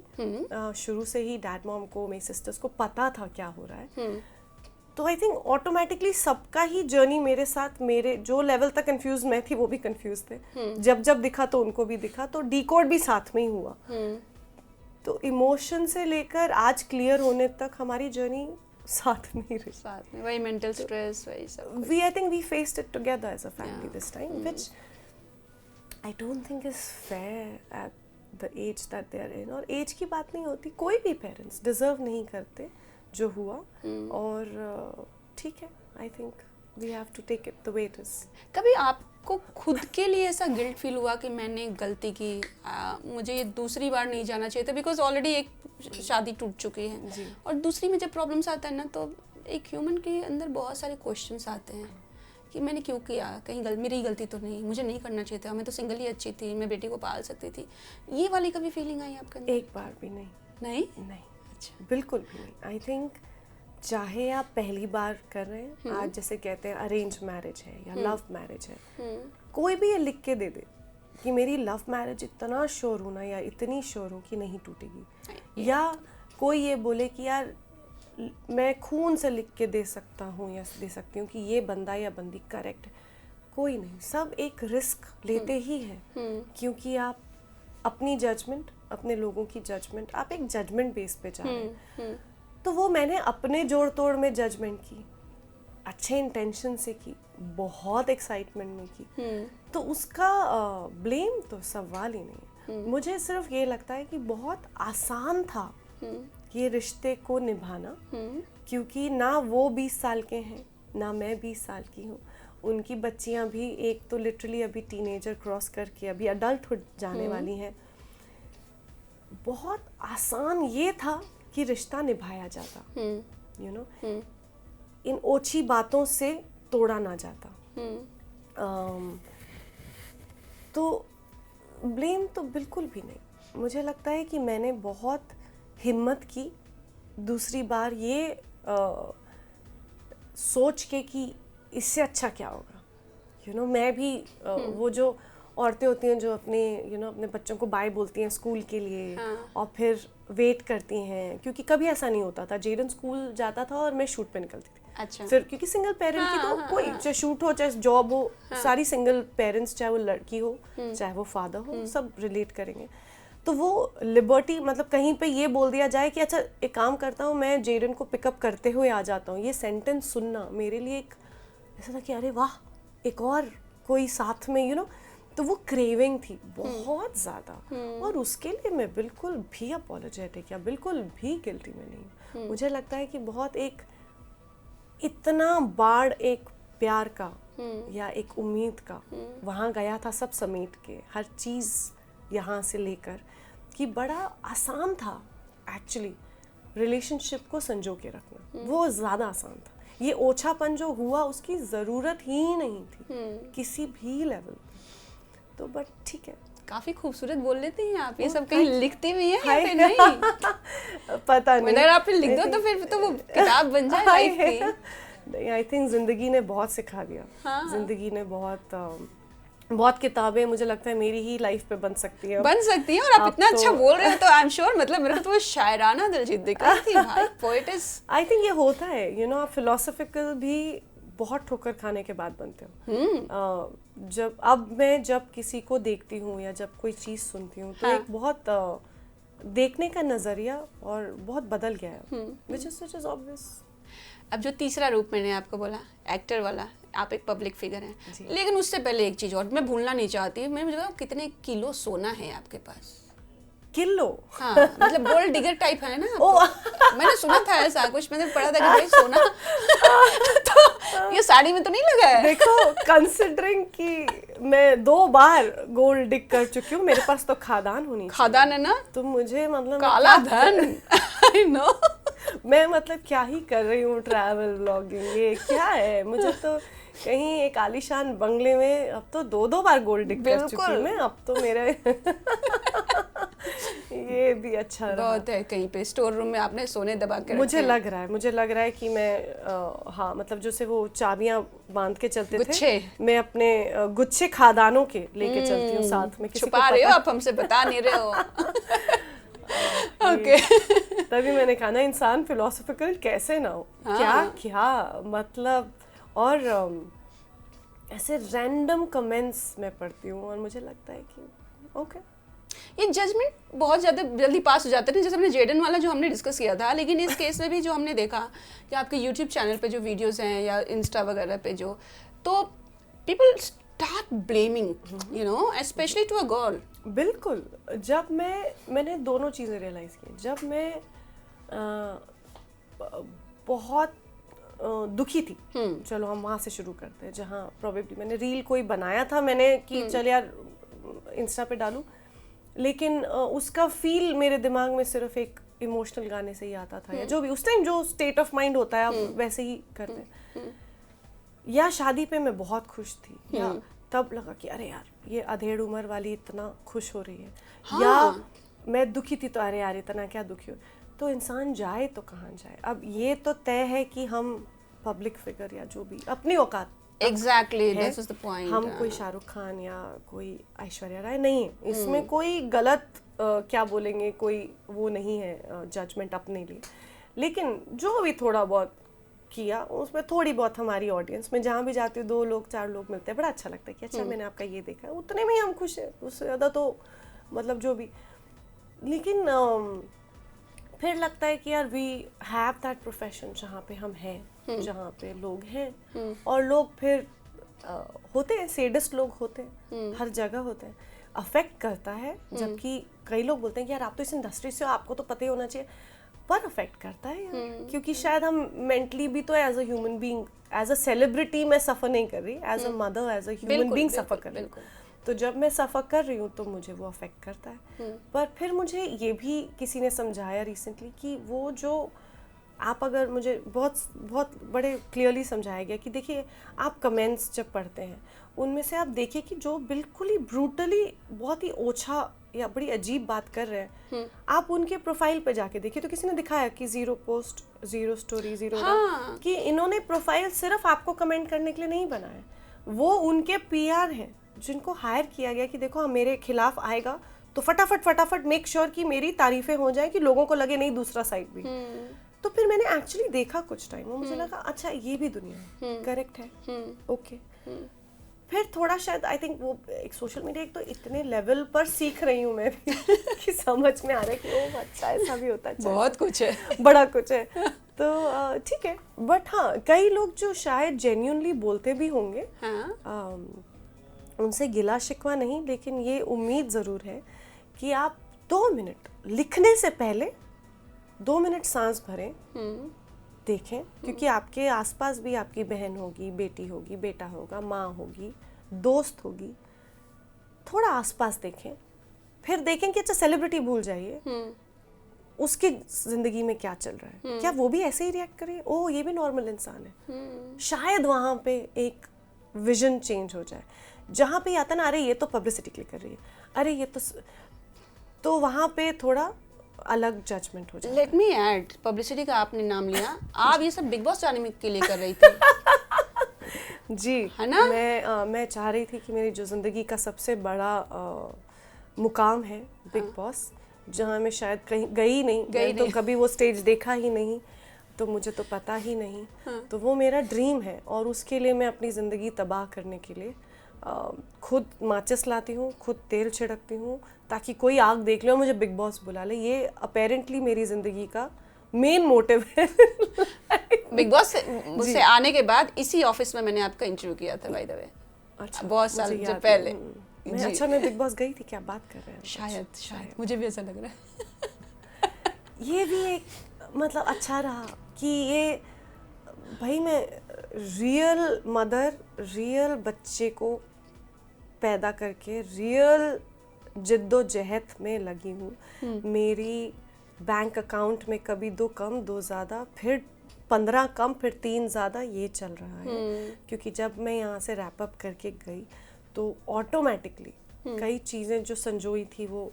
शुरू से ही डैड मॉम को, मेरी सिस्टर्स को पता था क्या हो रहा है। तो आई थिंक ऑटोमेटिकली सबका ही जर्नी मेरे साथ, मेरे जो लेवल तक कंफ्यूज मैं थी वो भी कंफ्यूज थे। जब जब दिखा तो उनको भी दिखा, तो डिकोड भी साथ में ही हुआ। तो इमोशन से लेकर आज क्लियर होने तक हमारी जर्नी साथ में ही रही। साथ में वही मेंटल स्ट्रेस, वही सब। I think we faced it together as a family this time, which I don't think is fair at the age that they are in. और एज की बात नहीं होती, कोई भी पेरेंट्स डिजर्व नहीं करते जो हुआ। और ठीक है, I think we have to take it the way it is. कभी आपको खुद के लिए ऐसा गिल्ट फील हुआ कि मैंने गलती की, मुझे ये दूसरी बार नहीं जाना चाहिए था, बिकॉज ऑलरेडी एक शादी टूट चुकी है, और दूसरी में जब प्रॉब्लम्स आता है ना, तो एक ह्यूमन के अंदर बहुत सारे क्वेश्चंस आते हैं कि मैंने क्यों किया, कहीं मेरी गलती तो नहीं, मुझे नहीं करना चाहिए था, मैं तो सिंगल ही अच्छी थी, मैं बेटी को पाल सकती थी। ये वाली कभी फीलिंग आई आपके अंदर? एक बार भी नहीं। नहीं? अच्छा, बिल्कुल भी नहीं। आई थिंक चाहे आप पहली बार कर रहे हैं, आज जैसे कहते हैं अरेंज मैरिज है या लव मैरिज है, कोई भी ये लिख के दे दे कि मेरी लव मैरिज इतना श्योर हूँ ना, या इतनी श्योर हूँ कि नहीं टूटेगी, या कोई ये बोले कि यार मैं खून से लिख के दे सकता हूँ या दे सकती हूँ कि ये बंदा या बंदी करेक्ट है, कोई नहीं। सब एक रिस्क लेते ही हैं, क्योंकि आप अपनी जजमेंट, अपने लोगों की जजमेंट, आप एक जजमेंट बेस पे जा रहे हैं। तो वो मैंने अपने जोड़ तोड़ में जजमेंट की, अच्छे इंटेंशन से की, बहुत एक्साइटमेंट में की, तो उसका ब्लेम तो सवाल ही नहीं। मुझे सिर्फ ये लगता है कि बहुत आसान था ये रिश्ते को निभाना, क्योंकि ना वो 20 साल के हैं, ना मैं 20 साल की हूँ। उनकी बच्चियाँ भी, एक तो लिटरली अभी टीनेजर क्रॉस करके अभी अडल्टहुड जाने वाली हैं। बहुत आसान ये था कि रिश्ता निभाया जाता, यू नो, इन ओछी बातों से तोड़ा ना जाता। तो ब्लेम तो बिल्कुल भी नहीं। मुझे लगता है कि मैंने बहुत हिम्मत की दूसरी बार ये सोच के कि इससे अच्छा क्या होगा, यू नो। मैं भी वो जो औरतें होती हैं जो अपने अपने बच्चों को बाय बोलती हैं स्कूल के लिए, और फिर वेट करती हैं, क्योंकि कभी ऐसा नहीं होता था। जेडन स्कूल जाता था और मैं शूट पे निकलती थी। अच्छा। फिर क्योंकि सिंगल पेरेंट की तो कोई, चाहे शूट हो चाहे जॉब हो, सारी सिंगल पेरेंट्स, चाहे वो लड़की हो चाहे वो फादर हो, सब रिलेट करेंगे। तो वो लिबर्टी, मतलब कहीं पे ये बोल दिया जाए कि अच्छा एक काम करता हूँ, मैं जेडन को पिकअप करते हुए आ जाता हूँ, ये सेंटेंस सुनना मेरे लिए एक ऐसा था कि अरे वाह, एक और कोई साथ में, यू नो। तो वो क्रेविंग थी बहुत ज़्यादा, और उसके लिए मैं बिल्कुल भी अपॉलोजेटिक या बिल्कुल भी गिल्टी में नहीं हूँ। मुझे लगता है कि बहुत एक इतना बाढ़ एक प्यार का या एक उम्मीद का वहाँ गया था, सब समेट के, हर चीज़ यहाँ से लेकर, कि बड़ा आसान था एक्चुअली रिलेशनशिप को संजो के रखना। वो ज़्यादा आसान था। ये ओछापन जो हुआ उसकी ज़रूरत ही नहीं थी किसी भी लेवल। तो बट ठीक है। काफी खूबसूरत बोल लेती हैं आप। ये सब कहीं लिखती भी हैं या फिर नहीं? पता नहीं, अगर आप लिख दो तो फिर तो वो किताब बन जाए लाइफ की। आई थिंक जिंदगी ने बहुत सिखा दिया। जिंदगी ने बहुत किताबें मुझे लगता है मेरी ही लाइफ पे बन सकती है। और आप इतना अच्छा बोल रहे हो तो आई एम श्योर, मतलब मेरे को तो वो शायराना दिलजीत दिख रही थी भाई, पोएटिस। आई थिंक ये होता है, यू नो, आप फिलोसॉफिकल भी बहुत ठोकर खाने के बाद बनते हो। जब मैं किसी को देखती हूँ या जब कोई चीज़ सुनती हूँ तो एक बहुत देखने का नजरिया और बहुत बदल गया है, which is obvious। अब जो तीसरा रूप मैंने आपको बोला एक्टर वाला, आप एक पब्लिक फिगर हैं, लेकिन उससे पहले एक चीज और मैं भूलना नहीं चाहती, मैं मुझे बताओ कितने किलो सोना है आपके पास? किलो? हाँ, मतलब गोल्ड डिगर टाइप है ना आप? मैंने सुना था ऐसा कुछ, मैंने पढ़ा था कि भाई सोना तो ये साड़ी में तो नहीं लगा है? देखो, कंसिडरिंग कि मैं 2 बार गोल्ड डिग कर चुकी हूँ, मेरे पास तो खादान होनी चाहिए। खादान है ना, तो मुझे मतलब काला धन। आई नो, मैं मतलब क्या ही कर रही हूँ, ट्रैवल व्लॉगिंग, ये क्या है? मुझे तो कहीं एक आलीशान बंगले में अब तो 2 बार गोल्ड डिग कर चुकी हूँ मैं, अब तो मेरे ये भी अच्छा रहा। बहुत है, कहीं पे स्टोर रूम में आपने सोने दबा के मुझे लग रहा है कि मैं हाँ मतलब जैसे वो चाबियां बांध के चलते थे, मैं अपने गुच्छे खादानों के लेके चलती हूँ साथ में। छुपा रहे हो आप, हमसे बता नहीं रहे हो। ओके, तभी मैंने कहा ना, इंसान फिलोसॉफिकल कैसे ना हो। क्या मतलब, और ऐसे रैंडम कमेंट्स मैं पढ़ती हूँ और मुझे लगता है कि ओके, ये जजमेंट बहुत ज़्यादा जल्दी पास हो जाता है, जैसे हमने जेडन वाला जो हमने डिस्कस किया था। लेकिन इस केस में भी जो हमने देखा कि आपके यूट्यूब चैनल पे जो वीडियोस हैं या इंस्टा वगैरह पे जो, तो people start blaming, you know, specially to a girl. बिल्कुल, जब मैंने दोनों चीज़ें रियलाइज़ की। जब मैं बहुत दुखी थी, चलो हम वहाँ से शुरू करते हैं, जहाँ प्रोबेबली मैंने रील कोई बनाया था मैंने कि चल यार इंस्टा पे डालूं, लेकिन उसका फील मेरे दिमाग में सिर्फ एक इमोशनल गाने से ही आता था, या जो भी उस टाइम जो स्टेट ऑफ माइंड होता है आप वैसे ही करते हैं। या शादी पे मैं बहुत खुश थी, या तब लगा कि अरे यार ये अधेड़ उम्र वाली इतना खुश हो रही है। हाँ। या मैं दुखी थी तो अरे यार इतना क्या दुखी हो। तो इंसान जाए तो कहाँ जाए। अब ये तो तय है कि हम पब्लिक फिगर या जो भी अपनी औकात, exactly this is the point, हम कोई शाहरुख खान या कोई ऐश्वर्या राय नहीं है, इसमें कोई गलत क्या बोलेंगे, कोई वो नहीं है जजमेंट अपने लिए। लेकिन जो भी थोड़ा बहुत किया उसमें थोड़ी बहुत हमारी ऑडियंस में जहाँ भी जाती हूँ 2 लोग 4 लोग मिलते हैं, बड़ा अच्छा लगता है कि अच्छा मैंने आपका ये देखा है, उतने में ही हम खुश हैं, उससे ज़्यादा तो मतलब जो भी। लेकिन फिर लगता है कि यार वी हैव दैट प्रोफेशन जहाँ पे हम हैं, जहाँ पे लोग हैं, और लोग फिर होते हैं, सेडिस्ट लोग होते हैं, हर जगह होते हैं, अफेक्ट करता है। जबकि कई लोग बोलते हैं कि यार आप तो इस इंडस्ट्री से हो, आपको तो पता ही होना चाहिए, पर अफेक्ट करता है यार, क्योंकि शायद हम मेंटली भी तो as a human being, as a celebrity मैं सफ़र नहीं कर रही, as a mother, as a human being suffer कर रही हूँ। तो जब मैं सफ़र कर रही हूँ तो मुझे वो अफेक्ट करता है। पर फिर मुझे ये भी किसी ने समझाया रिसेंटली कि वो जो आप, अगर मुझे बहुत बड़े क्लियरली समझाया गया कि देखिए आप कमेंट्स जब पढ़ते हैं उनमें से आप देखिए कि जो बिल्कुल ही ब्रूटली बहुत ही ओछा या बड़ी अजीब बात कर रहे हैं, आप उनके प्रोफाइल पे जाके देखिए तो किसी ने दिखाया कि 0 पोस्ट 0 स्टोरी 0 कि इन्होंने प्रोफाइल सिर्फ आपको कमेंट करने के लिए नहीं बनाया, वो उनके PR हैं जिनको हायर किया गया कि देखो मेरे खिलाफ आएगा तो फटाफट मेक श्योर कि मेरी तारीफें हो जाए कि लोगों को लगे नहीं दूसरा साइड भी। तो फिर मैंने एक्चुअली देखा कुछ टाइम, मुझे लगा अच्छा ये भी दुनिया है, करेक्ट है, ओके। फिर थोड़ा शायद आई थिंक वो एक सोशल मीडिया एक तो इतने लेवल पर सीख रही हूँ मैं भी कि समझ में आ रहा है कि ओ अच्छा ऐसा भी होता है, बहुत कुछ है, बड़ा कुछ है। तो ठीक है, बट हाँ कई लोग जो शायद जेन्युइनली बोलते भी होंगे, उनसे गिला शिकवा नहीं, लेकिन ये उम्मीद ज़रूर है कि आप 2 मिनट लिखने से पहले 2 मिनट सांस भरें, देखें, क्योंकि आपके आसपास भी आपकी बहन होगी, बेटी होगी, बेटा होगा, माँ होगी, दोस्त होगी, थोड़ा आसपास देखें, फिर देखें कि अच्छा सेलिब्रिटी भूल जाइए, उसकी जिंदगी में क्या चल रहा है, क्या वो भी ऐसे ही रिएक्ट करे, ओ ये भी नॉर्मल इंसान है। शायद वहाँ पे एक विजन चेंज हो जाए, जहाँ पे आता ना अरे ये तो पब्लिसिटी के लिए कर रही है, अरे ये तो वहाँ पे थोड़ा अलग जजमेंट हो जाए। लेट मी ऐड, पब्लिसिटी का आपने नाम लिया, आप ये सब बिग बॉस जाने के लिए कर रही थी जी, है ना? मैं चाह रही थी कि मेरी जो ज़िंदगी का सबसे बड़ा मुकाम है बिग बॉस, जहाँ मैं शायद कहीं गई नहीं, तो कभी वो स्टेज देखा ही नहीं, तो मुझे तो पता ही नहीं। तो वो मेरा ड्रीम है, और उसके लिए मैं अपनी ज़िंदगी तबाह करने के लिए खुद माचिस लाती हूँ, खुद तेल छिड़कती हूँ, ताकि कोई आग देख ले और मुझे बिग बॉस बुला ले। ये अपेरेंटली मेरी जिंदगी का मेन मोटिव है। बिग बॉस से आने के बाद इसी ऑफिस में मैंने आपका इंटरव्यू किया था बाय द वे। अच्छा, बहुत साल जो पहले। मैं बिग बॉस गई थी, क्या बात कर रहे हैं? शायद मुझे भी ऐसा लग रहा है। ये भी एक मतलब अच्छा रहा कि ये भाई मैं रियल मदर, रियल बच्चे को पैदा करके रियल जिद्दोजहद में लगी हूँ। मेरी बैंक अकाउंट में कभी 2 कम 2 ज़्यादा, फिर 15 कम फिर 3 ज़्यादा, ये चल रहा है। क्योंकि जब मैं यहाँ से रैप अप करके गई तो ऑटोमेटिकली कई चीज़ें जो संजोई थी वो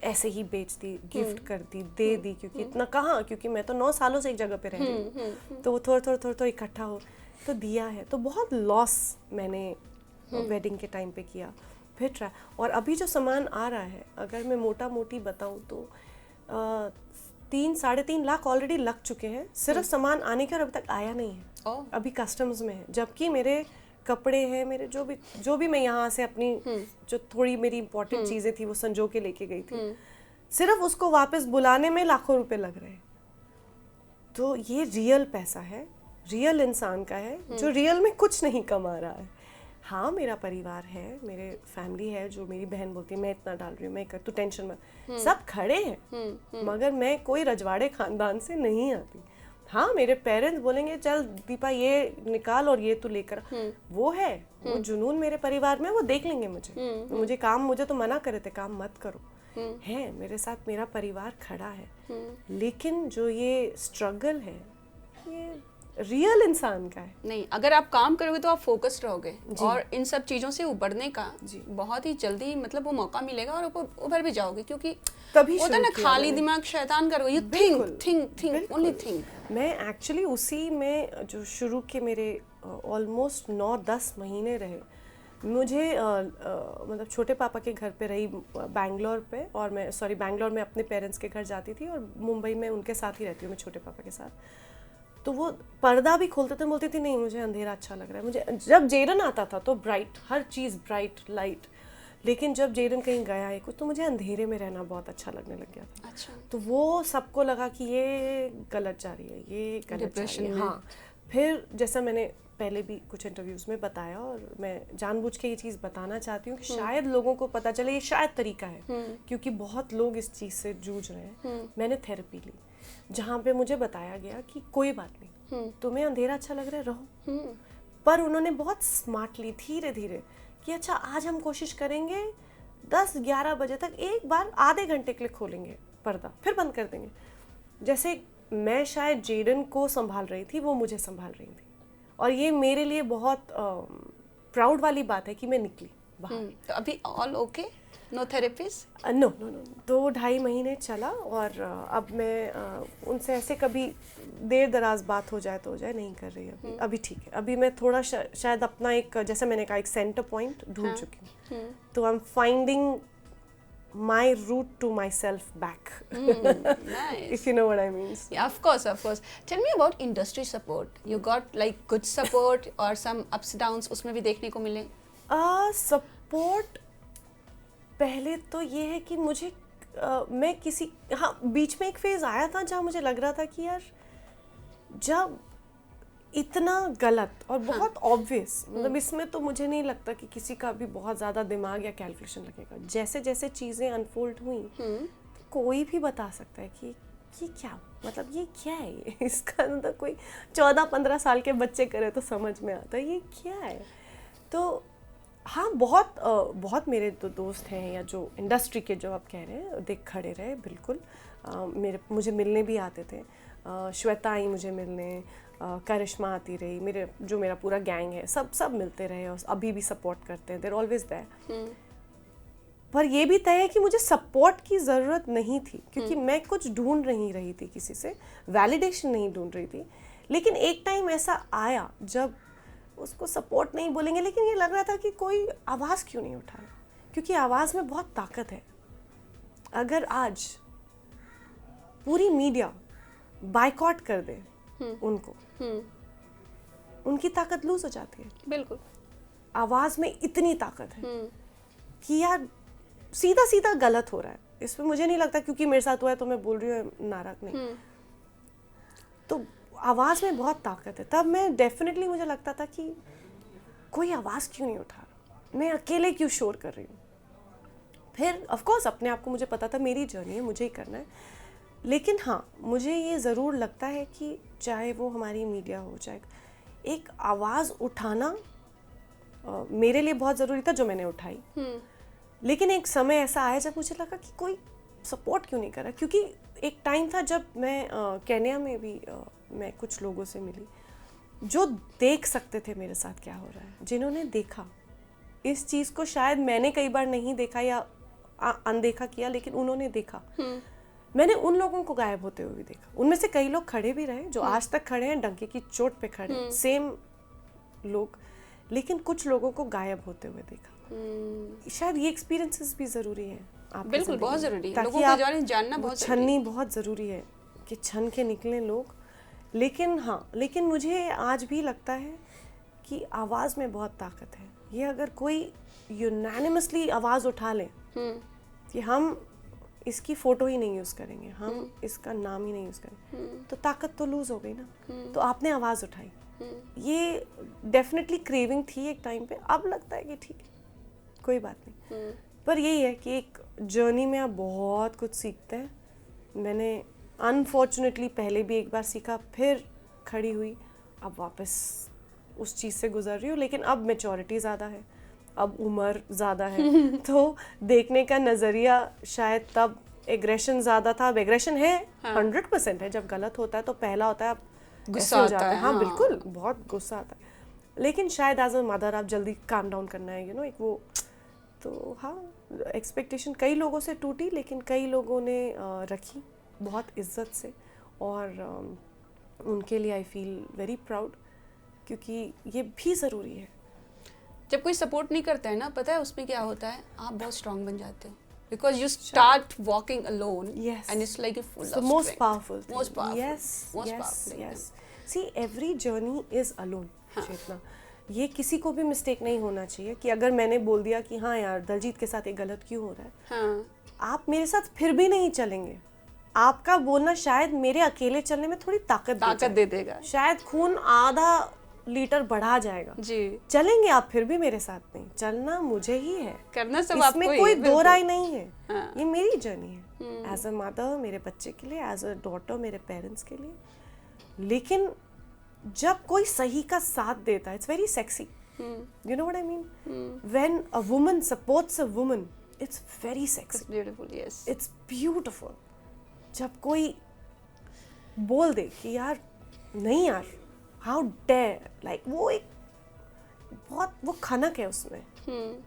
ऐसे ही बेच दी, गिफ्ट कर दी, दे दी। क्योंकि इतना कहाँ, क्योंकि मैं तो 9 सालों से एक जगह पे रह रही हूँ, तो वो थोड़ा इकट्ठा हो तो दिया है। तो बहुत लॉस मैंने वेडिंग के टाइम पे किया। फिर ट्राई, और अभी जो सामान आ रहा है अगर मैं मोटा मोटी बताऊँ तो 3-3.5 लाख ऑलरेडी लग चुके हैं सिर्फ सामान आने के, और अभी तक आया नहीं है। अभी कस्टम्स में है। जबकि मेरे कपड़े हैं, मेरे जो भी मैं यहाँ से अपनी जो थोड़ी मेरी इंपॉर्टेंट चीज़ें थी वो संजो के लेके गई थी, सिर्फ उसको वापस बुलाने में लाखों रुपए लग रहे हैं। तो ये रियल पैसा है, रियल इंसान का है जो रियल में कुछ नहीं कमा रहा है। हाँ मेरा परिवार है, मेरे फैमिली है, जो मेरी बहन बोलती है मैं इतना डाल रही हूँ, मैं कर, तू टेंशन मत, सब खड़े हैं। मगर मैं कोई रजवाड़े खानदान से नहीं आती। हाँ मेरे पेरेंट्स बोलेंगे चल दीपा ये निकाल और ये तू लेकर, वो है वो जुनून मेरे परिवार में, वो देख लेंगे मुझे काम, मुझे तो मना करे थे काम मत करो, है मेरे साथ मेरा परिवार खड़ा है। लेकिन जो ये स्ट्रगल है ये रियल इंसान का है। नहीं, अगर आप काम करोगे तो आप फोकस्ड रहोगे और इन सब चीजों से उबरने का बहुत ही जल्दी मतलब वो मौका मिलेगा और उभर भी जाओगे। क्योंकि तभी होता है ना खाली दिमाग शैतान करोगे, यू थिंक ओनली थिंक। मैं एक्चुअली उसी में जो शुरू के मेरे ऑलमोस्ट 9-10 महीने रहे, मुझे मतलब छोटे पापा के घर पे रही बैंगलोर पे, और मैं बैंगलोर में अपने पेरेंट्स के घर जाती थी और मुंबई में उनके साथ ही रहती हूँ मैं छोटे पापा के साथ। तो वो पर्दा भी खोलते थे, बोलती थी नहीं मुझे अंधेरा अच्छा लग रहा है। मुझे जब जेरन आता था तो ब्राइट, हर चीज़ ब्राइट लाइट, लेकिन जब जेरन कहीं गया है कुछ तो मुझे अंधेरे में रहना बहुत अच्छा लगने लग गया था। अच्छा। तो वो सबको लगा कि ये गलत जा रही है, ये गलत जा रही है। हाँ, फिर जैसा मैंने पहले भी कुछ इंटरव्यूज़ में बताया और मैं जानबूझ के ये चीज़ बताना चाहती हूँ कि शायद लोगों को पता चले ये शायद तरीका है, क्योंकि बहुत लोग इस चीज़ से जूझ रहे हैं। मैंने थेरेपी ली जहाँ पे मुझे बताया गया कि कोई बात नहीं, तुम्हें अंधेरा अच्छा लग रहा है रहो, पर उन्होंने बहुत स्मार्टली धीरे धीरे कि अच्छा आज हम कोशिश करेंगे 10-11 बजे तक एक बार आधे घंटे के लिए खोलेंगे पर्दा, फिर बंद कर देंगे। जैसे मैं शायद जेडन को संभाल रही थी, वो मुझे संभाल रही थी, और ये मेरे लिए बहुत प्राउड वाली बात है कि मैं निकली बाहर। तो अभी all okay, no therapist? No 2-2.5 महीने चला, और अब मैं उनसे ऐसे कभी देर दराज बात हो जाए तो हो जाए, नहीं कर रही अभी ठीक है। अभी मैं थोड़ा शायद अपना एक, जैसे मैंने कहा, एक सेंटर पॉइंट ढूंढ चुकी हूँ। तो I am finding my route to myself back. Nice. If you know what I mean. Yeah, of course. Tell me about industry support. You got like good support or some ups downs उसमें भी देखने को मिले? Support पहले तो ये है कि मुझे मैं बीच में एक फेज आया था जहाँ मुझे लग रहा था कि यार जब इतना गलत और बहुत ऑब्वियस, मतलब इसमें तो मुझे नहीं लगता कि किसी का भी बहुत ज़्यादा दिमाग या कैलकुलेशन लगेगा। जैसे जैसे चीज़ें अनफोल्ड हुई तो कोई भी बता सकता है कि क्या मतलब ये क्या है, ये इसका मतलब कोई 14-15 साल के बच्चे करे तो समझ में आता है ये क्या है। तो हाँ, बहुत मेरे तो दोस्त हैं या जो इंडस्ट्री के जो आप कह रहे हैं देख खड़े रहे बिल्कुल, मुझे मिलने भी आते थे। श्वेता आई मुझे मिलने, करिश्मा आती रही, मेरा पूरा गैंग है, सब मिलते रहे और अभी भी सपोर्ट करते हैं, देयर ऑलवेज देयर। पर ये भी तय है कि मुझे सपोर्ट की ज़रूरत नहीं थी, क्योंकि मैं कुछ ढूंढ नहीं रही थी, किसी से वैलिडेशन नहीं ढूंढ रही थी। लेकिन एक टाइम ऐसा आया जब उसको सपोर्ट नहीं बोलेंगे, लेकिन ये लग रहा था कि कोई आवाज़ क्यों नहीं उठा रहा, क्योंकि आवाज़ में बहुत ताकत है। अगर आज पूरी मीडिया बायकॉट कर दे उनको, उनकी ताकत लूज हो जाती है। बिल्कुल। आवाज़ में इतनी ताकत है कि यार सीधा सीधा गलत हो रहा है, इसमें मुझे नहीं लगता क्योंकि मेरे साथ हुआ है तो मैं बोल रही हूँ नाराज नहीं। तो आवाज़ में बहुत ताकत है। तब मैं डेफिनेटली, मुझे लगता था कि कोई आवाज़ क्यों नहीं उठा रहा, मैं अकेले क्यों शोर कर रही हूँ। फिर ऑफ कोर्स अपने आप को मुझे पता था मेरी जर्नी है, मुझे ही करना है। लेकिन हाँ, मुझे ये ज़रूर लगता है कि चाहे वो हमारी मीडिया हो, चाहे एक आवाज़ उठाना मेरे लिए बहुत ज़रूरी था, जो मैंने उठाई। लेकिन एक समय ऐसा आया जब मुझे लगा कि कोई सपोर्ट क्यों नहीं कर रहा, क्योंकि एक टाइम था जब मैं केन्या में भी मैं कुछ लोगों से मिली जो देख सकते थे मेरे साथ क्या हो रहा है, जिन्होंने देखा इस चीज़ को। शायद मैंने कई बार नहीं देखा या अनदेखा किया, लेकिन उन्होंने देखा। मैंने उन लोगों को गायब होते हुए भी देखा। उनमें से कई लोग खड़े भी रहे जो आज तक खड़े हैं, डंके की चोट पे खड़े हैं, सेम लोग, लेकिन कुछ लोगों को गायब होते हुए देखा। शायद ये एक्सपीरियंसेस भी ज़रूरी है आपकी बिल्कुल, ज़िंदगी बहुत में, ज़रूरी है, ताकि लोगों आप को जानना बहुत छननी बहुत ज़रूरी है कि छन के निकलें लोग। लेकिन हाँ, लेकिन मुझे आज भी लगता है कि आवाज़ में बहुत ताकत है। ये अगर कोई यूनानिमसली आवाज़ उठा ले कि हम इसकी फ़ोटो ही नहीं यूज़ करेंगे, हम इसका नाम ही नहीं यूज़ करेंगे, तो ताकत तो लूज़ हो गई ना। तो आपने आवाज़ उठाई, ये डेफिनेटली क्रेविंग थी एक टाइम पे। अब लगता है कि ठीक है, कोई बात नहीं। पर यही है कि एक जर्नी में आप बहुत कुछ सीखते हैं। मैंने अनफॉर्चुनेटली पहले भी एक बार सीखा, फिर खड़ी हुई, अब वापस उस चीज़ से गुजर रही हूँ। लेकिन अब मैच्योरिटी ज़्यादा है, अब उम्र ज़्यादा है, तो देखने का नज़रिया शायद तब एग्रेशन ज़्यादा था। अब एग्रेशन है, 100% है। जब गलत होता है तो पहला होता है आप गुस्सा आता है। हाँ बिल्कुल, बहुत गुस्सा आता है। लेकिन शायद एज अ मदर आप जल्दी काम डाउन करना है, एक वो। तो हाँ, एक्सपेक्टेशन कई लोगों से टूटी, लेकिन कई लोगों ने रखी बहुत इज्जत से, और उनके लिए आई फील वेरी प्राउड, क्योंकि ये भी ज़रूरी है। जब कोई सपोर्ट नहीं करता है ना, पता है उसमें क्या होता है, आप बहुत स्ट्रांग बन जाते हो, because you start walking alone. Yes. And it's like a full It's of the most strength. powerful thing. Most powerful. Yes, Most yes, powerful thing. yes. See, every journey is alone. चेतना, ये किसी को भी mistake नहीं होना चाहिए कि अगर मैंने बोल दिया कि हाँ यार दलजीत के साथ ये गलत क्यों हो रहा है, हाँ, आप मेरे साथ फिर भी नहीं चलेंगे। आपका बोलना शायद मेरे अकेले चलने में थोड़ी ताकत दे देगा, शायद खून आधा लीटर बढ़ा जाएगा जी। चलेंगे आप फिर भी मेरे साथ नहीं, चलना मुझे ही है, करना सब आपको इसमें ही कोई है, दो राय नहीं है। हाँ। ये मेरी जर्नी है एज अ मदर, मेरे बच्चे के लिए, एज अ डॉटर मेरे पेरेंट्स के लिए। लेकिन जब कोई सही का साथ देता है, it's very sexy, you know what I mean, when a woman supports a woman, it's very sexy, beautiful, yes, it's beautiful. जब कोई बोल दे कि यार नहीं यार, हाउ डेयर, लाइक वो एक बहुत वो खनक है उसमें,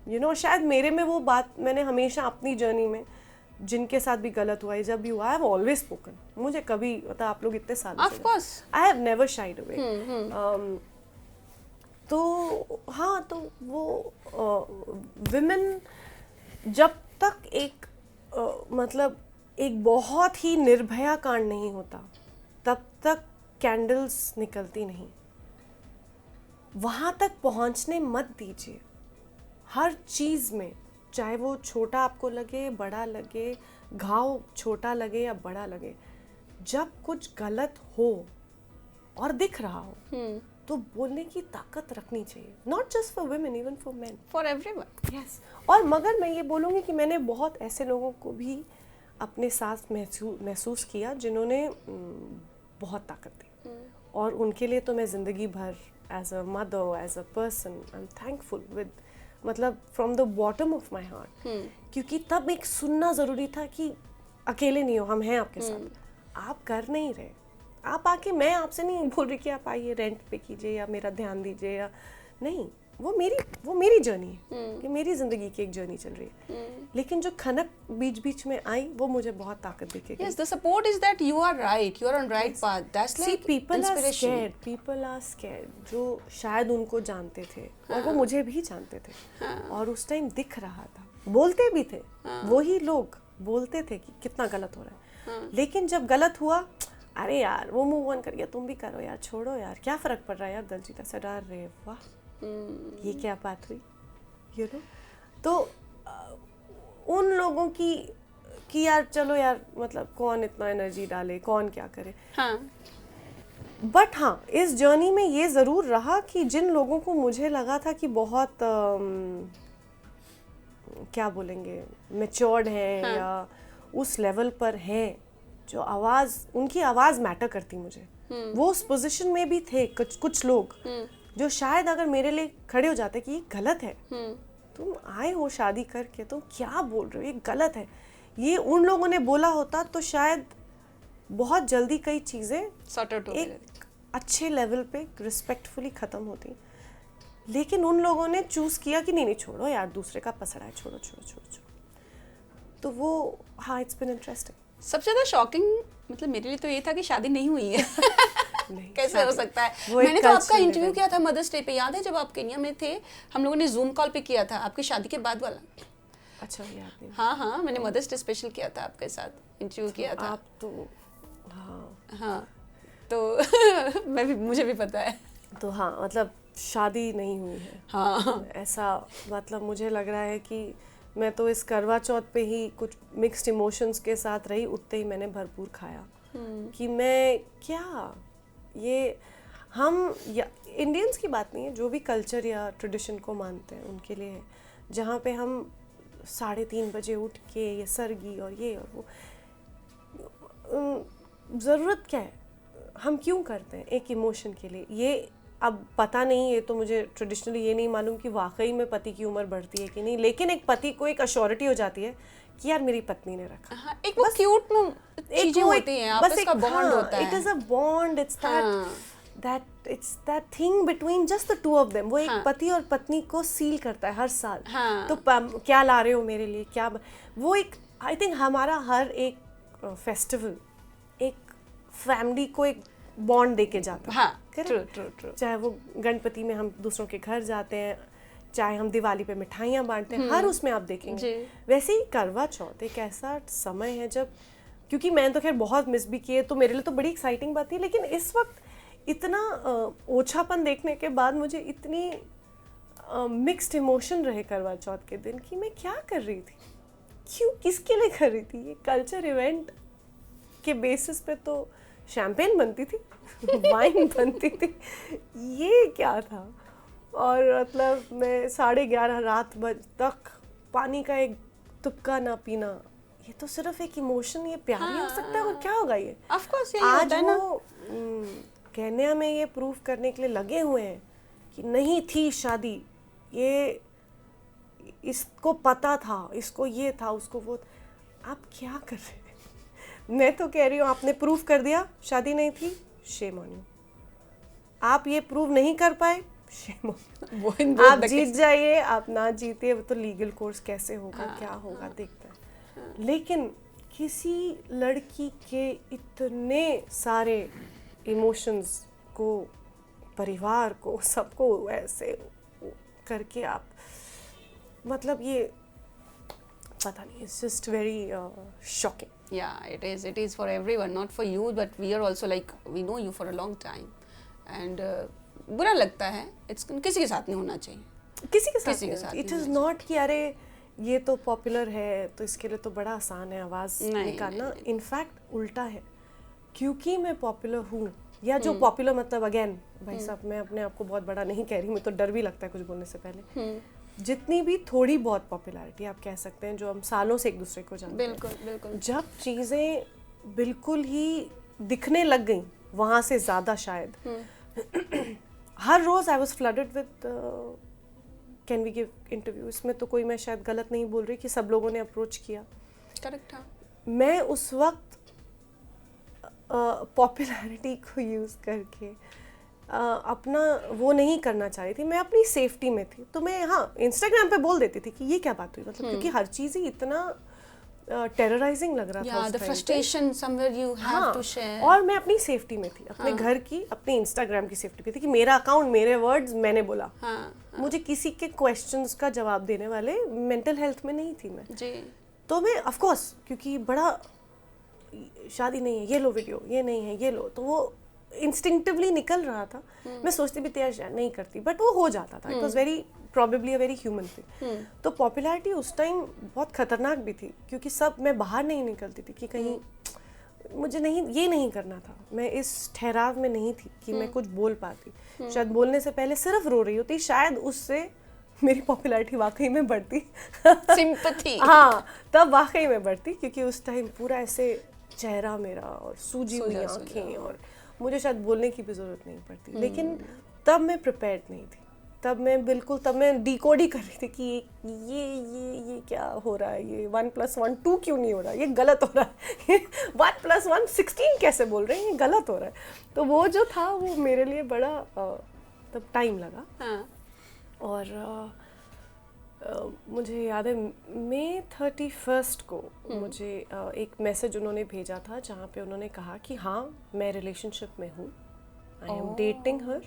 यू नो। शायद मेरे में वो बात मैंने हमेशा अपनी जर्नी में जिनके साथ भी गलत हुआ है, जब भी हुआ, आई हैव ऑलवेज स्पोकन। मुझे कभी, मतलब आप लोग इतने साल of course, I have never shied away. तो हाँ, तो वो विमेन जब तक एक मतलब एक बहुत ही निर्भया कांड नहीं होता, तब तक कैंडल्स निकलती नहीं। वहाँ तक पहुँचने मत दीजिए। हर चीज़ में, चाहे वो छोटा आपको लगे, बड़ा लगे, घाव छोटा लगे या बड़ा लगे, जब कुछ गलत हो और दिख रहा हो, तो बोलने की ताकत रखनी चाहिए। Not just for women, even for main, for everyone. Yes. और मगर मैं ये बोलूँगी कि मैंने बहुत ऐसे लोगों को भी अपने साथ महसूस किया जिन्होंने बहुत ताकत दी, और उनके लिए तो मैं ज़िंदगी भर as a mother, as a person, I am thankful with, मतलब from the bottom of my heart. क्योंकि तब एक सुनना ज़रूरी था कि अकेले नहीं हो, हम हैं आपके साथ। आप कर नहीं रहे, आप आके, मैं आपसे नहीं बोल रही कि आप आइए रेंट पे कीजिए या मेरा ध्यान दीजिए, या नहीं, वो मेरी जर्नी है, कि मेरी ज़िंदगी की एक जर्नी चल रही है। लेकिन जो खनक बीच बीच में आई, वो मुझे बहुत ताकत देके गई। Yes, the support is that you are right, you are on right path. That's like See, people inspiration. people are scared, जो शायद उनको जानते थे, और वो मुझे भी जानते थे, और उस टाइम दिख रहा था, बोलते भी थे, वही लोग बोलते थे कि कितना गलत हो रहा है। लेकिन जब गलत हुआ, अरे यार वो मूव ऑन कर गया, तुम भी करो यार, छोड़ो यार, क्या फ़र्क पड़ रहा है यार दलजीत ऐसा डर रहे, वाह ये क्या बात हुई, यू नो। तो उन लोगों की कि यार चलो यार, मतलब कौन इतना एनर्जी डाले, कौन क्या करे। हाँ बट हाँ, इस जर्नी में ये ज़रूर रहा कि जिन लोगों को मुझे लगा था कि बहुत क्या बोलेंगे, मैच्योर्ड हैं, हाँ। या उस लेवल पर हैं, जो आवाज़, उनकी आवाज़ मैटर करती मुझे, वो उस पोजीशन में भी थे कुछ लोग जो शायद अगर मेरे लिए खड़े हो जाते कि ये गलत है, तुम आए हो शादी करके, तुम क्या बोल रहे हो, ये गलत है, ये उन लोगों ने बोला होता तो शायद बहुत जल्दी कई चीज़ें सॉर्ट आउट हो गए। एक अच्छे लेवल पे रिस्पेक्टफुली ख़त्म होती। लेकिन उन लोगों ने चूज़ किया कि नहीं नहीं छोड़ो यार, दूसरे का पसड़ा है, छोड़ो छोड़ो छोड़ो छोड़ो। तो वो हाँ, इट्स बिन इंटरेस्टिंग। सबसे ज़्यादा शॉकिंग मतलब मेरे लिए तो ये था कि शादी नहीं हुई है। नहीं, कैसे हो सकता है? वो एक मैंने तो आपका cultural इंटरव्यू event। किया था मदर्स डे पे, याद है जब आप केन्या में थे, हम लोगों ने जूम कॉल पे किया था आपकी शादी के बाद वाला। अच्छा, याद नहीं। हाँ हाँ, मैंने मदर्स डे स्पेशल किया था आपके साथ, इंटरव्यू किया था। आप तो हाँ हाँ तो मुझे भी पता है। तो हाँ, मतलब शादी नहीं हुई है। हाँ ऐसा मतलब मुझे लग रहा है कि मैं तो इस करवा चौथ पे ही कुछ मिक्स्ड इमोशंस के साथ रही, उतने ही मैंने भरपूर खाया कि मैं क्या, ये हम या इंडियंस की बात नहीं है, जो भी कल्चर या ट्रेडिशन को मानते हैं उनके लिए है, जहाँ पे हम 3:30 बजे उठ के ये सरगी और ये और वो, ज़रूरत क्या है, हम क्यों करते हैं एक इमोशन के लिए। ये अब पता नहीं, ये तो मुझे ट्रेडिशनली ये नहीं मालूम कि वाकई में पति की उम्र बढ़ती है कि नहीं, लेकिन एक पति को एक अश्योरिटी हो जाती है कि यार मेरी पत्नी ने रखा। हाँ, एक वो क्यूट चीजें होती हैं, आपस का बॉन्ड होता है। It is a bond, it's that thing between just the two of them. वो एक पति और पत्नी को सील करता है हर साल। तो क्या ला रहे हो मेरे लिए, क्या वो एक, आई थिंक हमारा हर एक फेस्टिवल एक फैमिली को एक बॉन्ड दे के जाता है। हाँ, ट्रू ट्रू ट्रू। चाहे वो गणपति में हम दूसरों के घर जाते हैं, चाहे हम दिवाली पे मिठाइयाँ बांटते हैं, हर उसमें आप देखेंगे। वैसे ही करवा चौथ एक ऐसा समय है जब, क्योंकि मैंने तो खैर बहुत मिस भी किए, तो मेरे लिए तो बड़ी एक्साइटिंग बात थी, लेकिन इस वक्त इतना ओछापन देखने के बाद मुझे इतनी मिक्स्ड इमोशन रहे करवा चौथ के दिन कि मैं क्या कर रही थी, क्यों, किसके लिए कर रही थी। ये कल्चर इवेंट के बेसिस पे तो शैम्पेन बनती थी, वाइन बनती थी, ये क्या था। और मतलब मैं 11:30 रात तक पानी का एक तुपका ना पीना, ये तो सिर्फ एक इमोशन, ये प्यार ही हो सकता है और क्या होगा ये। ऑफ कोर्स आज वो केन्या में ये प्रूफ करने के लिए लगे हुए हैं कि नहीं थी शादी, ये इसको पता था, इसको ये था, उसको वो। आप क्या कर रहे हैं? मैं तो कह रही हूँ आपने प्रूफ कर दिया शादी नहीं थी, शेम ऑन यू। आप ये प्रूव नहीं कर पाए, शेम ऑन यू। आप जीत जाइए, आप ना जीते, वो तो लीगल कोर्स कैसे होगा, क्या होगा देखते हैं। लेकिन किसी लड़की के इतने सारे इमोशंस को, परिवार को, सबको ऐसे करके आप, मतलब ये पता नहीं, it's just very shocking. Yeah, it is for everyone, not for you, but we are also like, we know you for a long time, and बुरा लगता है, it's किसी के साथ नहीं होना चाहिए, किसी के साथ। इट इज़ नॉट कि अरे ये तो पॉपुलर है तो इसके लिए तो बड़ा आसान है आवाज़ निकालना। इनफैक्ट उल्टा है, क्योंकि मैं पॉपुलर हूँ, या जो पॉपुलर मतलब अगेन भाई साहब, मैं अपने आप को बहुत बड़ा नहीं कह रही, मुझे तो डर भी लगता है कुछ बोलने से पहले। जितनी भी थोड़ी बहुत पॉपुलैरिटी आप कह सकते हैं, जो हम सालों से एक दूसरे को जानते हैं, बिल्कुल बिल्कुल, जब चीज़ें बिल्कुल ही दिखने लग गई, वहाँ से ज़्यादा शायद हर रोज़ I was flooded with can we give interview. इसमें तो कोई मैं शायद गलत नहीं बोल रही कि सब लोगों ने अप्रोच किया। करेक्ट था। मैं उस वक्त पॉपुलैरिटी को यूज़ करके अपना वो नहीं करना चाह रही थी, मैं अपनी सेफ्टी में थी। तो मैं हाँ इंस्टाग्राम पे बोल देती थी कि ये क्या बात हुई, मतलब क्योंकि हर चीज़ ही इतना टेरराइजिंग लग रहा था। the frustration somewhere you have to share। और मैं अपनी सेफ्टी में थी, अपने घर की, अपने इंस्टाग्राम की सेफ्टी पे थी कि मेरा अकाउंट, मेरे वर्ड्स, मैंने बोला। मुझे किसी के क्वेश्चंस का जवाब देने वाले मेंटल हेल्थ में नहीं थी मैं जी। तो मैं ऑफ कोर्स, क्योंकि बड़ा शादी नहीं है, ये लो वीडियो, ये नहीं है, ये लो, तो वो इंस्टिंक्टिवली निकल रहा था। मैं सोचती भी थी यार नहीं करती, बट वो हो जाता था। It was very probably a very human thing. तो पॉपुलैरिटी उस टाइम बहुत खतरनाक भी थी, क्योंकि सब, मैं बाहर नहीं निकलती थी कि कहीं मुझे ये नहीं करना था, मैं इस ठहराव में नहीं थी कि मैं कुछ बोल पाती। शायद बोलने से पहले सिर्फ रो रही होती, शायद उससे मेरी पॉपुलैरिटी वाकई में बढ़ती। सिंपैथी। हाँ, तब वाकई में बढ़ती, क्योंकि उस टाइम पूरा ऐसे चेहरा मेरा और सूजी हुई आंखें, और मुझे शायद बोलने की भी ज़रूरत नहीं पड़ती। लेकिन तब मैं प्रिपेयर्ड नहीं थी, तब मैं डिकोड ही कर रही थी कि ये क्या हो रहा है, ये 1 + 1 2 क्यों नहीं हो रहा, ये गलत हो रहा है, 1 + 1 16 कैसे बोल रहे हैं, ये गलत हो रहा है। तो वो जो था वो मेरे लिए बड़ा तब टाइम लगा। हाँ। और मुझे याद है मई 31 को मुझे एक मैसेज उन्होंने भेजा था, जहाँ पे उन्होंने कहा कि हाँ मैं रिलेशनशिप में हूँ, I am dating her,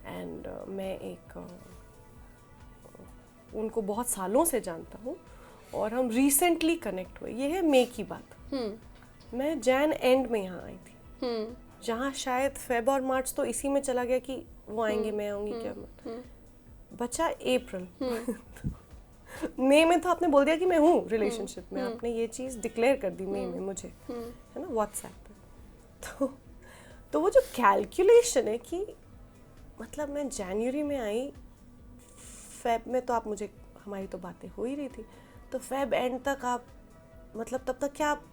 and मैं एक उनको बहुत सालों से जानता हूँ और हम रिसेंटली कनेक्ट हुए। ये है मई की बात। मैं जैन एंड में यहाँ आई थी, जहाँ शायद फेब और मार्च तो इसी में चला गया कि वो आएंगे मैं आऊँगी, क्या बचा अप्रैल। मई में तो आपने बोल दिया कि मैं हूँ रिलेशनशिप में, आपने ये चीज़ डिक्लेयर कर दी मई में मुझे, है ना, व्हाट्सएप पे। तो वो जो कैलकुलेशन है कि मतलब मैं जनवरी में आई, फेब में तो आप मुझे, हमारी तो बातें हो ही रही थी, तो फेब एंड तक आप, मतलब तब तक क्या आप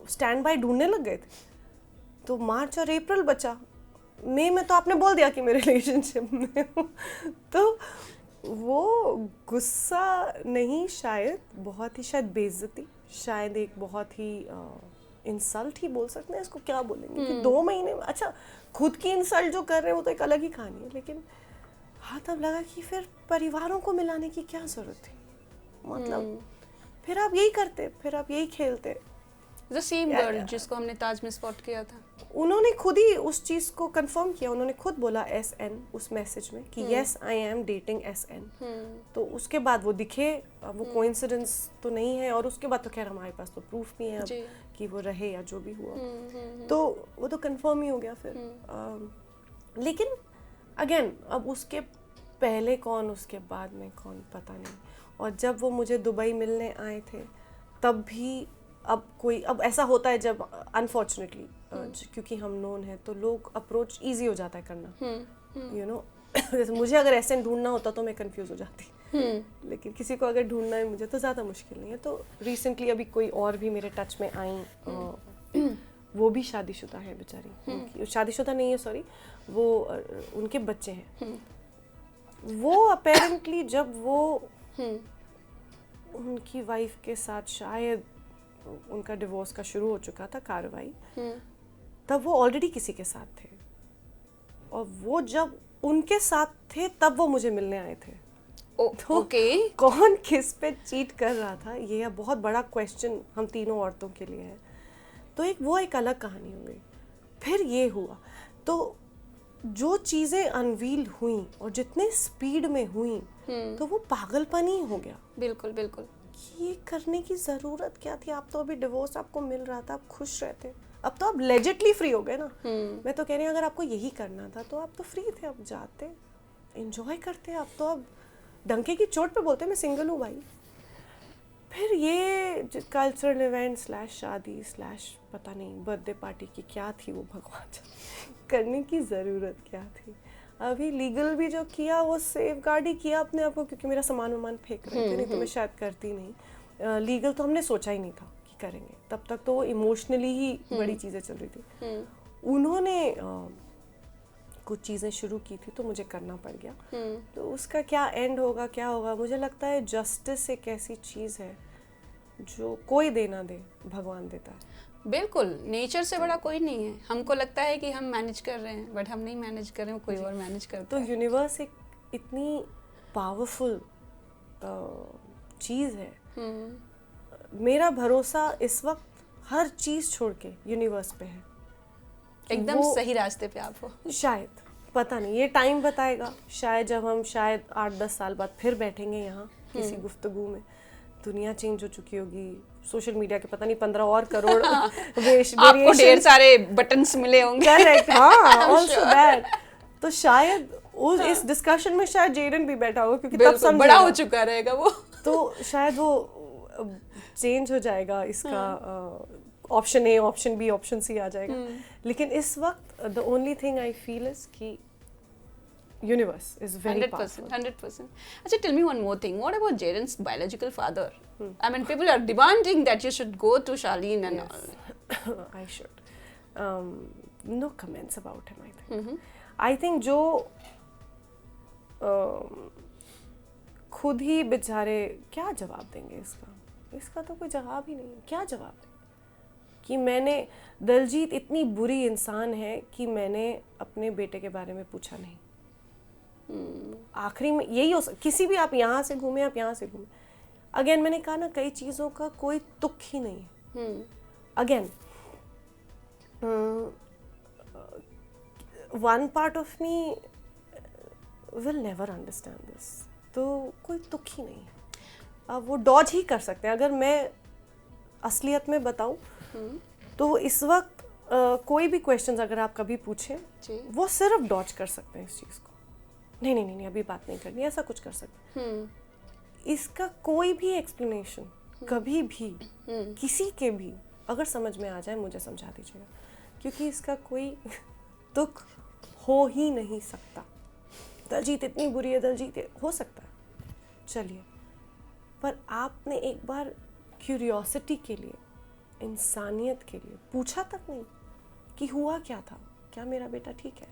स्टैंड बाय ढूंढने लग गए थे? तो मार्च और अप्रैल बचा, मई में तो आपने बोल दिया कि मैं रिलेशनशिप में हूँ। तो वो गुस्सा नहीं, शायद बहुत ही, शायद बेइज्जती, शायद एक बहुत ही इंसल्ट ही बोल सकते हैं इसको, क्या बोलेंगे कि 2 महीने में, अच्छा खुद की इंसल्ट जो कर रहे हैं वो तो एक अलग ही कहानी है, लेकिन हाँ तब लगा कि फिर परिवारों को मिलाने की क्या जरूरत थी, मतलब फिर आप यही करते, फिर आप यही खेलते। The same girl जिसको हमने ताज में स्पॉट किया था, उन्होंने खुद ही उस चीज़ को कंफर्म किया, उन्होंने खुद बोला SN उस मैसेज में कि yes I am dating SN। तो उसके बाद वो दिखे, वो कोइंसिडेंस तो नहीं है, और उसके बाद तो खैर हमारे पास तो प्रूफ भी है अब कि वो रहे या जो भी हुआ, तो वो तो कंफर्म ही हो गया फिर। लेकिन अगेन अब उसके पहले कौन, उसके बाद में कौन, पता नहीं। और जब वो मुझे दुबई मिलने आए थे तब भी, अब ऐसा होता है जब अनफॉर्चुनेटली क्योंकि हम नोन है तो लोग अप्रोच इजी हो जाता है करना, यू नो। जैसे मुझे अगर ऐसे ढूंढना होता तो मैं कंफ्यूज हो जाती, लेकिन किसी को अगर ढूंढना है मुझे तो ज़्यादा मुश्किल नहीं है। तो रिसेंटली अभी कोई और भी मेरे टच में आई, वो भी शादीशुदा है बेचारी, शादीशुदा नहीं है सॉरी, वो उनके बच्चे हैं। वो अपेरेंटली जब वो उनकी वाइफ के साथ, शायद उनका डिवोर्स का शुरू हो चुका था कार्रवाई, तब वो ऑलरेडी किसी के साथ थे, और वो जब उनके साथ थे तब वो मुझे मिलने आए थे। ओके, कौन किस पे चीट कर रहा था, ये बहुत बड़ा क्वेश्चन हम तीनों औरतों के लिए है। तो वो एक अलग कहानी हो गई। फिर ये हुआ, तो जो चीज़ें अनवील हुई और जितने स्पीड में हुई, तो वो पागलपन ही हो गया। बिल्कुल बिल्कुल, ये करने की ज़रूरत क्या थी? आप तो अभी डिवोर्स आपको मिल रहा था, आप खुश रहते, अब तो आप लेजिटली फ्री हो गए ना। मैं तो कह रही हूँ अगर आपको यही करना था तो आप तो फ्री थे, आप जाते, एंजॉय करते। आप तो अब डंके की चोट पे बोलते मैं सिंगल हूँ भाई। फिर ये कल्चरल इवेंट / शादी / पता नहीं बर्थडे पार्टी की क्या थी वो, भगवान करने की ज़रूरत क्या थी? अभी लीगल भी जो किया वो सेफगार्ड ही किया अपने आप को, क्योंकि मेरा सामान फेंक रहे थे, नहीं तो मैं शायद करती नहीं। लीगल तो हमने सोचा ही नहीं था कि करेंगे, तब तक तो इमोशनली ही बड़ी चीज़ें चल रही थी। उन्होंने कुछ चीज़ें शुरू की थी तो मुझे करना पड़ गया। तो उसका क्या एंड होगा, क्या होगा, मुझे लगता है जस्टिस एक ऐसी चीज़ है जो कोई देना दे, भगवान देता है। बिल्कुल, नेचर से बड़ा कोई नहीं है। हमको लगता है कि हम मैनेज कर रहे हैं, बट हम नहीं मैनेज कर रहे हैं, कोई और मैनेज करता है। तो यूनिवर्स एक इतनी पावरफुल चीज़ है। मेरा भरोसा इस वक्त हर चीज़ छोड़ के यूनिवर्स पे है, एकदम सही रास्ते पे आप हो। शायद, पता नहीं, ये टाइम बताएगा। शायद जब हम 8-10 साल बाद फिर बैठेंगे यहाँ किसी गुफ्तगू में, दुनिया चेंज हो चुकी होगी, सोशल मीडिया के पता नहीं 15 और करोड़ आपको ढेर सारे बटन्स मिले होंगे। करेक्ट, हाँ, ऑल्सो दैट। तो शायद उस इस डिस्कशन में शायद जेडन भी बैठा होगा क्योंकि तब बिल्कुल, समझेगा, बड़ा हो चुका रहेगा वो। तो शायद वो चेंज हो जाएगा इसका, option A, option B, option C आ जाएगा। लेकिन इस वक्त the only thing I feel is कि universe is very 100%, powerful. 100%. Actually, tell me one more thing. What about Jaden's biological father? I mean, people are demanding that you should go to Charlene and all. I should. No comments about him, I think. I think जो खुद ही बेचारे क्या जवाब देंगे इसका तो कोई जवाब ही नहीं, क्या जवाब देंगे कि मैंने, दलजीत इतनी बुरी इंसान है कि मैंने अपने बेटे के बारे में पूछा नहीं। आखिरी में यही हो किसी भी, आप यहाँ से घूमे, आप यहाँ से घूमे, अगेन मैंने कहा ना, कई चीज़ों का कोई तुक ही नहीं है। Again one part of me will never understand this, तो कोई तुक ही नहीं है। अब वो डॉज ही कर सकते हैं। अगर मैं असलियत में बताऊं तो इस वक्त कोई भी क्वेश्चंस अगर आप कभी पूछें, वो सिर्फ डॉज कर सकते हैं इस चीज़ को। नहीं अभी बात नहीं करनी, ऐसा कुछ कर सकते। इसका कोई भी एक्सप्लेनेशन कभी भी किसी के भी अगर समझ में आ जाए, मुझे समझा दीजिएगा, क्योंकि इसका कोई दुख हो ही नहीं सकता। दलजीत इतनी बुरी है, दलजीत हो सकता है, चलिए, पर आपने एक बार क्यूरियोसिटी के लिए, इंसानियत के लिए पूछा तक नहीं कि हुआ क्या था, क्या मेरा बेटा ठीक है?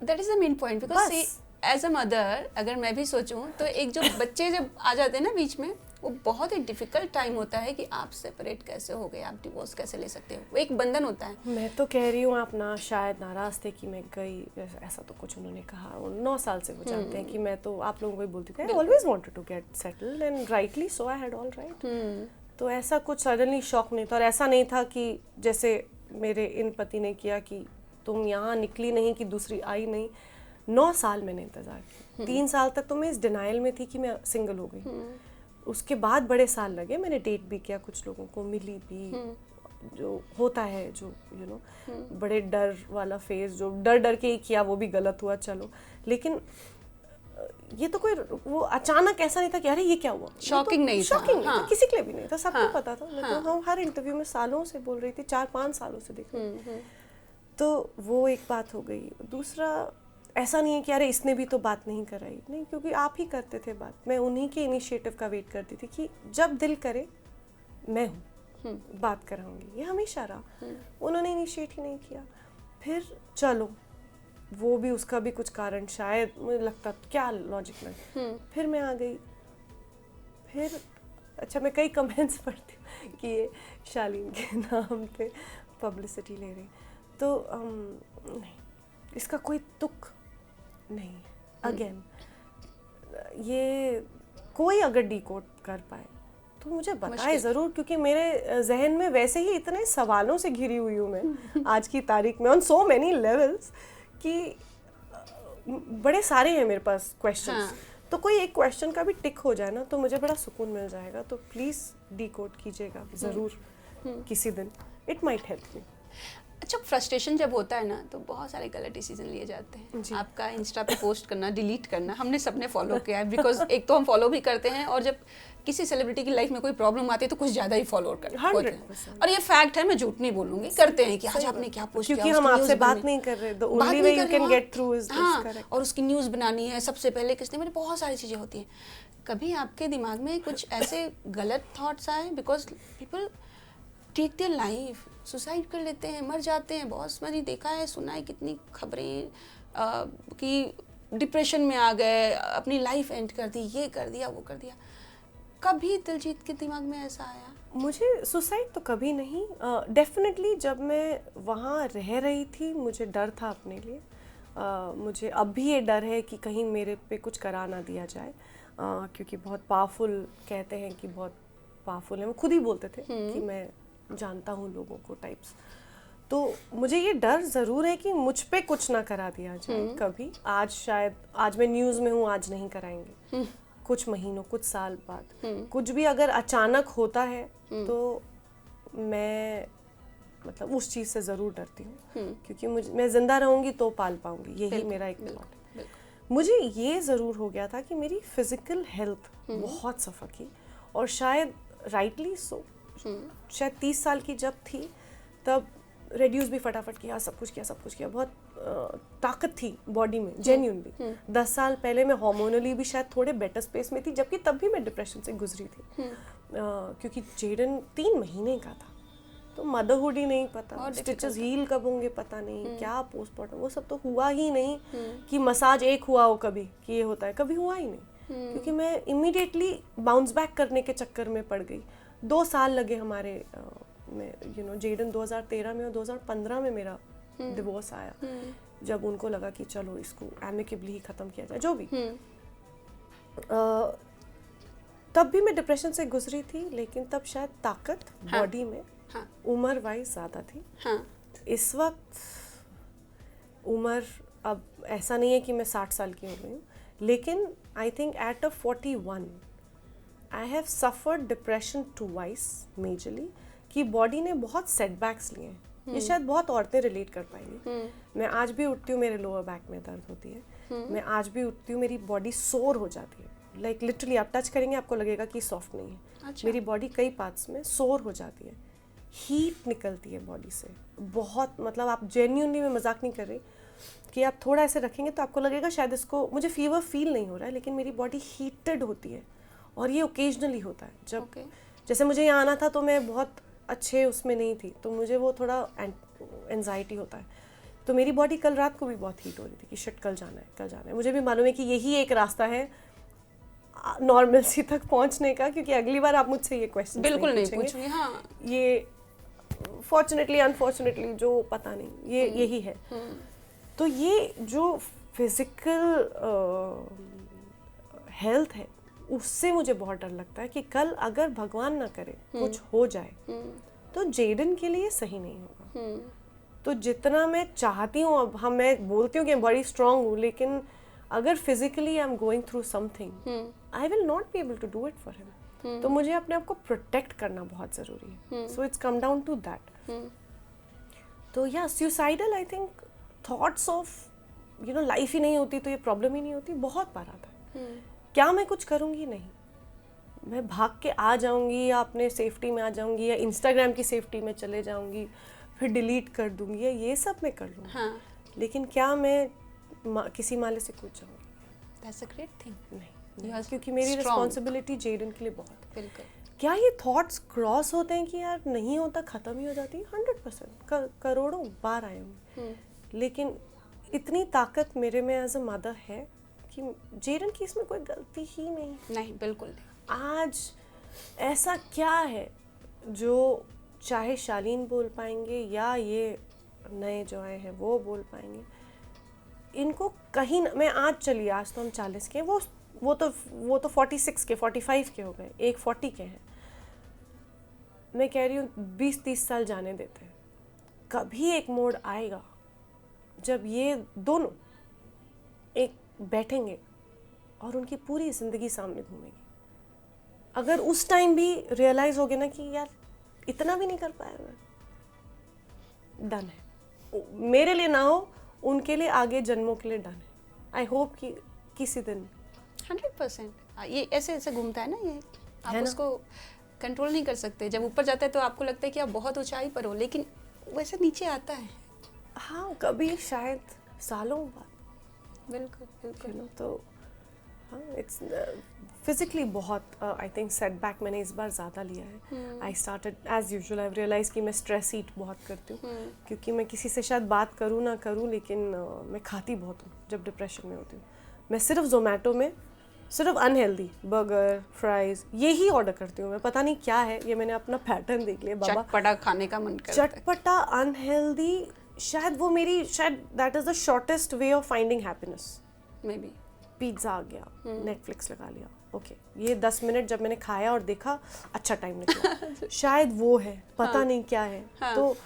That is the main point, because see, as a mother, अगर मैं भी सोचूं तो एक जो बच्चे जब आ जाते हैं ना बीच में, वो बहुत ही डिफिकल्ट टाइम होता है कि आप सेपरेट कैसे हो गए, आप डिवोर्स कैसे ले सकते हो, वो एक बंधन होता है। मैं तो कह रही हूँ, आप ना शायद नाराज थे कि मैं गई, ऐसा तो कुछ उन्होंने कहा, 9 साल से वो जानते हैं कि मैं तो आप लोगों को ही बोलती थी, I always wanted to get settled and rightly so, I had all right. तो ऐसा कुछ सडनली शॉक नहीं था, और ऐसा नहीं था कि जैसे मेरे इन पति ने किया कि तुम यहाँ निकली नहीं कि दूसरी आई नहीं। 9 साल मैंने इंतज़ार किया, 3 साल तक तो मैं इस डिनाइल में थी कि मैं सिंगल हो गई। उसके बाद बड़े साल लगे, मैंने डेट भी किया, कुछ लोगों को मिली भी, जो होता है, जो यू नो बड़े डर वाला फेज, जो डर के ही किया, वो भी गलत हुआ, चलो। लेकिन ये तो कोई वो अचानक ऐसा नहीं था कि अरे ये क्या हुआ, शॉकिंग नहीं था, शॉकिंग नहीं था, किसी के लिए भी नहीं था, सबको पता था। मैं तो हर इंटरव्यू में सालों से बोल रही थी, 4-5 सालों से देख रही थी। तो वो एक बात हो गई। दूसरा, ऐसा नहीं है कि अरे इसने भी तो बात नहीं कराई, नहीं, क्योंकि आप ही करते थे बात। मैं उन्हीं के इनिशिएटिव का वेट करती थी कि जब दिल करे मैं हूँ, बात कराऊंगी, ये हमेशा रहा। उन्होंने इनिशिएट ही नहीं किया। फिर चलो, वो भी, उसका भी कुछ कारण शायद, मुझे लगता क्या लॉजिक में, फिर मैं आ गई। फिर अच्छा, मैं कई कमेंट्स पढ़ती हूँ कि ये शालीन के नाम पे पब्लिसिटी ले रही, तो नहीं, इसका कोई तुक नहीं। अगेन, ये कोई अगर डिकोड कर पाए तो मुझे बताए ज़रूर, क्योंकि मेरे जहन में वैसे ही इतने सवालों से घिरी हुई हूँ मैं आज की तारीख में, ऑन सो मैनी लेवल्स, कि बड़े सारे हैं मेरे पास क्वेश्चंस। तो कोई एक क्वेश्चन का भी टिक हो जाए ना, तो मुझे बड़ा सुकून मिल जाएगा। तो प्लीज़ डिकोड कीजिएगा ज़रूर किसी दिन, इट माइट हेल्प मी। अच्छा, फ्रस्ट्रेशन जब होता है ना, तो बहुत सारे गलत डिसीजन लिए जाते हैं। आपका इंस्टा पे पोस्ट करना, डिलीट करना, हमने सबने फॉलो किया है, बिकॉज एक तो हम फॉलो भी करते हैं, और जब किसी सेलिब्रिटी की लाइफ में कोई प्रॉब्लम आती है तो कुछ ज़्यादा ही फॉलो करते हैं। और ये फैक्ट है, मैं झूठ नहीं बोलूँगी, करते हैं कि आज आपने क्या पोस्ट किया, क्योंकि हम आपसे बात नहीं कर रहे, the only way you can get through is this, correct। और उसकी न्यूज़ बनानी है सबसे पहले किसने, मेरे बहुत सारी चीज़ें होती हैं। कभी आपके दिमाग में कुछ ऐसे गलत थॉट्स आए, because people take their life, suicide कर लेते हैं, मर जाते हैं, बहुत मैंने देखा है, सुना है कितनी खबरें कि डिप्रेशन में आ गए, अपनी लाइफ एंड कर दी, ये कर दिया, वो कर दिया। कभी दिलजीत के दिमाग में ऐसा आया? मुझे सुसाइड तो कभी नहीं। डेफिनेटली जब मैं वहाँ रह रही थी, मुझे डर था अपने लिए। मुझे अब भी ये डर है कि कहीं मेरे पे कुछ करा ना दिया जाए, क्योंकि बहुत पावरफुल, कहते हैं कि बहुत पावरफुल है, वो खुद ही बोलते थे कि मैं जानता हूँ लोगों को, टाइप्स। तो मुझे ये डर ज़रूर है कि मुझ पे कुछ ना करा दिया जाए कभी। आज शायद, आज मैं न्यूज़ में हूँ, आज नहीं कराएंगे, कुछ महीनों, कुछ साल बाद कुछ भी अगर अचानक होता है तो मैं मतलब उस चीज़ से ज़रूर डरती हूँ, क्योंकि मैं ज़िंदा रहूँगी तो पाल पाऊँगी, यही मेरा एक प्लॉट है। मुझे ये ज़रूर हो गया था कि मेरी फिज़िकल हेल्थ बहुत सफ़र की, और शायद राइटली सो, शायद 30 साल की जब थी तब रेड्यूस भी फटाफट किया, सब कुछ किया, बहुत ताकत थी बॉडी में जेन्युइनली। 10 साल पहले मैं हार्मोनली भी शायद थोड़े बेटर स्पेस में थी, जबकि तब भी मैं डिप्रेशन से गुजरी थी, क्योंकि जेडन 3 महीने का था, तो मदरहुड ही नहीं पता, स्टिचेस हील कब होंगे पता नहीं, क्या पोस्टमार्टम, वो सब तो हुआ ही नहीं कि मसाज एक हुआ हो कभी कि ये होता है, कभी हुआ ही नहीं, क्योंकि मैं इमीडिएटली बाउंस बैक करने के चक्कर में पड़ गई। 2 साल लगे हमारे में, जेडन 2013 में और 2015 में मेरा डिवोर्स आया, जब उनको लगा कि चलो इसको एमिकेबली ही ख़त्म किया जाए, जो भी। तब भी मैं डिप्रेशन से गुजरी थी, लेकिन तब शायद ताकत बॉडी में उम्र वाइज ज़्यादा थी। इस वक्त उम्र अब ऐसा नहीं है कि मैं 60 साल की हो गई हूँ, लेकिन I think at 41 I have suffered depression twice majorly, कि बॉडी ने बहुत सेटबैक्स लिए हैं। ये शायद बहुत औरतें रिलेट कर पाएंगी। मैं आज भी उठती हूँ, मेरे लोअर बैक में दर्द होती है, मैं आज भी उठती हूँ, मेरी बॉडी सोर हो जाती है, लाइक लिटरली आप टच करेंगे आपको लगेगा कि सॉफ्ट नहीं है। अच्छा। मेरी बॉडी कई पार्ट्स में सोर हो जाती है, हीट निकलती है बॉडी से बहुत, मतलब आप जेन्युइनली, मैं मजाक नहीं कर रही, कि आप थोड़ा ऐसे रखेंगे तो आपको लगेगा शायद इसको, मुझे फीवर फील नहीं हो रहा है, लेकिन मेरी बॉडी हीटेड होती है, और ये ओकेजनली होता है। जब जैसे मुझे यहाँ आना था तो मैं बहुत अच्छे उसमें नहीं थी, तो मुझे वो थोड़ा एंजाइटी होता है, तो मेरी बॉडी कल रात को भी बहुत हीट हो रही थी कि शिट कल जाना है। मुझे भी मालूम है कि यही एक रास्ता है नॉर्मलसी तक पहुंचने का, क्योंकि अगली बार आप मुझसे ये क्वेश्चन बिल्कुल नहीं पूछेंगे। हाँ, ये फॉर्चुनेटली अनफॉर्चुनेटली जो पता नहीं, ये यही है। तो ये जो फिजिकल हेल्थ है, उससे मुझे बहुत डर लगता है कि कल अगर भगवान ना करे कुछ हो जाए तो जेडन के लिए सही नहीं होगा। तो जितना मैं चाहती हूँ, अब मैं बोलती हूँ कि मैं बड़ी स्ट्रांग हूँ, लेकिन अगर physically I am going through something, I will not be able to do it for him. तो मुझे अपने आप को प्रोटेक्ट करना बहुत ज़रूरी है। So it's come down to that. तो या suicidal, I think thoughts of life ही नहीं होती तो ये प्रॉब्लम ही नहीं होती, बहुत बार आता है। क्या मैं कुछ करूँगी? नहीं, मैं भाग के आ जाऊँगी, या अपने सेफ्टी में आ जाऊँगी, या इंस्टाग्राम की सेफ्टी में चले जाऊँगी, फिर डिलीट कर दूँगी, या ये सब मैं कर लूँगी। हाँ। लेकिन क्या मैं किसी माले से कूद जाऊँगी? That's a great thing. नहीं, क्योंकि मेरी रिस्पॉन्सिबिलिटी जेडन के लिए बहुत। बिल्कुल। क्या ये थॉट्स क्रॉस होते हैं कि यार नहीं होता, ख़त्म ही हो जाती है? 100% करोड़ों बार आए होंगे, लेकिन इतनी ताकत मेरे में एज अ मदर है कि जेडन की इसमें कोई गलती ही नहीं। बिल्कुल नहीं। आज ऐसा क्या है जो चाहे शालीन बोल पाएंगे या ये नए जो आए हैं वो बोल पाएंगे, इनको कहीं मैं आज चलिए, आज तो हम 40 के हैं, वो तो 46 के 45 के हो गए, एक 40 के हैं। मैं कह रही हूँ 20-30 साल जाने देते हैं, कभी एक मोड़ आएगा जब ये दोनों एक बैठेंगे और उनकी पूरी ज़िंदगी सामने घूमेगी। अगर उस टाइम भी रियलाइज़ हो गया ना कि यार इतना भी नहीं कर पाया मैं, डन है, मेरे लिए ना हो, उनके लिए आगे जन्मों के लिए डन है। आई होप कि किसी दिन 100% ये ऐसे घूमता है ना, ये आप उसको कंट्रोल नहीं कर सकते। जब ऊपर जाता है तो आपको लगता है कि आप बहुत ऊंचाई पर हो, लेकिन वैसे नीचे आता है। हाँ, कभी शायद सालों बाद। बिल्कुल। तो हाँ, इट्स फिजिकली बहुत आई थिंक सेटबैक मैंने इस बार ज़्यादा लिया है। I started as usual, I realise कि मैं स्ट्रेस ईट बहुत करती हूँ, क्योंकि मैं किसी से शायद बात करूँ ना करूँ, लेकिन मैं खाती बहुत हूँ जब डिप्रेशन में होती हूँ। मैं सिर्फ जोमेटो में सिर्फ अनहेल्दी बर्गर फ्राइज यही ऑर्डर करती हूँ। मैं पता नहीं क्या है, ये मैंने अपना पैटर्न देख लिया बाबा, चटपटा खाने का मन करता है। चटपटा अनहेल्दी, शायद वो मेरी, शायद that is the shortest way of finding happiness. Maybe pizza आ गया, नेटफ्लिक्स लगा लिया, ओके, ये 10 मिनट जब मैंने खाया और देखा अच्छा टाइम निकला, शायद वो है, पता नहीं क्या है। तो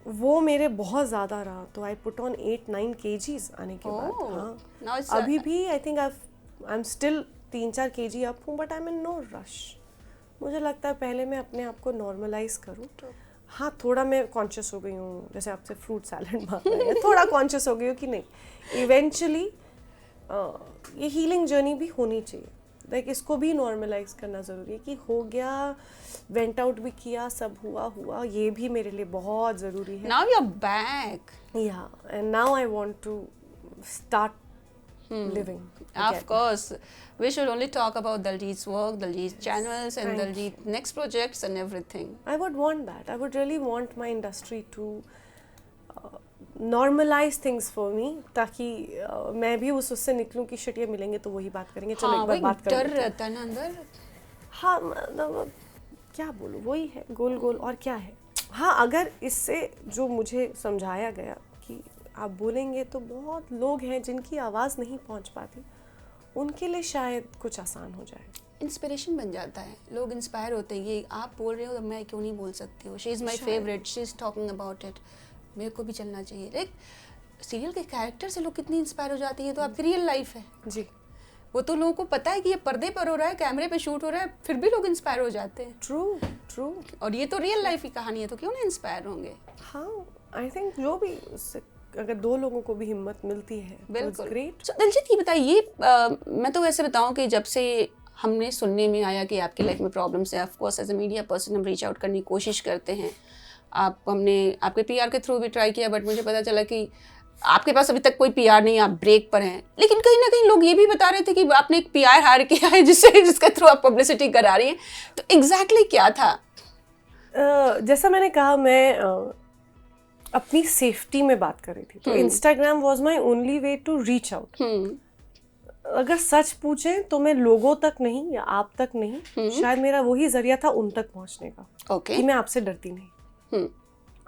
वो मेरे बहुत ज़्यादा रहा, तो आई पुट ऑन 8-9 kgs आने के बाद। हाँ, अभी भी I think I am still 3-4 kg up हूँ, but I am in no rush. मुझे लगता है पहले मैं अपने आप को नॉर्मलाइज करूँ। हाँ, थोड़ा मैं कॉन्शियस हो गई हूँ, जैसे आपसे फ्रूट सैलेड मांग रहा है, थोड़ा कॉन्शियस हो गई हूँ कि नहीं, इवेंचुअली ये हीलिंग जर्नी भी होनी चाहिए, लाइक इसको भी नॉर्मलाइज करना ज़रूरी है कि हो गया, वेंट आउट भी किया, सब हुआ, ये भी मेरे लिए बहुत ज़रूरी है. Now you are back. Yeah and now I want to start living Of again. course, we should only talk about Daljit's work, Daljit's channels, and Thank Daljit next projects and everything. I would want that. I would really want my industry to normalize things for me, ताकि मैं भी उससे निकलूं कि shit ये मिलेंगे तो वही बात करेंगे, चलो हाँ, एक बार वही बात कर डर लेते हैं. रहता है ना अंदर. हाँ मतलब क्या बोलूँ, वही है गोल गोल और क्या है. हाँ, अगर इससे जो मुझे समझाया गया कि आप बोलेंगे तो बहुत लोग हैं जिनकी आवाज़ नहीं पहुंच पाती, उनके लिए शायद कुछ आसान हो जाए. इंस्पिरेशन बन जाता है, लोग इंस्पायर होते हैं. ये आप बोल रहे हो तो मैं क्यों नहीं बोल सकती हूँ. She is my favourite, she is talking about it, मेरे को भी चलना चाहिए. लाइक सीरियल के कैरेक्टर से लोग कितनी इंस्पायर हो जाती हैं. तो आपकी रियल लाइफ है जी. वो, तो लोगों को पता है कि ये पर्दे पर हो रहा है, कैमरे पे शूट हो रहा है, फिर भी लोग इंस्पायर हो जाते हैं. ट्रू. और ये तो रियल लाइफ की कहानी है, तो क्यों नहीं इंस्पायर होंगे. हाँ, आई थिंक जो भी उससे अगर दो लोगों को भी हिम्मत मिलती है, बिल्कुल. ग्रेट. So, दिलजीत ये बताइए, मैं तो वैसे बताऊं कि जब से हमने सुनने में आया कि आपकी लाइफ में प्रॉब्लम्स है, of course as a media person हम रीच आउट करने की कोशिश करते हैं. हमने आपके पीआर के थ्रू भी ट्राई किया, बट मुझे पता चला कि आपके पास अभी तक कोई पीआर नहीं, आप ब्रेक पर हैं. लेकिन कहीं ना कहीं लोग ये भी बता रहे थे कि आपने एक पीआर हायर किया है जिसके थ्रू आप पब्लिसिटी करा रही हैं. तो एग्जैक्टली क्या था? जैसा मैंने कहा, मैं अपनी सेफ्टी में बात कर रही थी, तो Instagram was my only way to reach out. अगर सच पूछें तो मैं लोगों तक नहीं या आप तक नहीं, शायद मेरा वही जरिया था उन तक पहुंचने का. कि मैं आपसे डरती नहीं,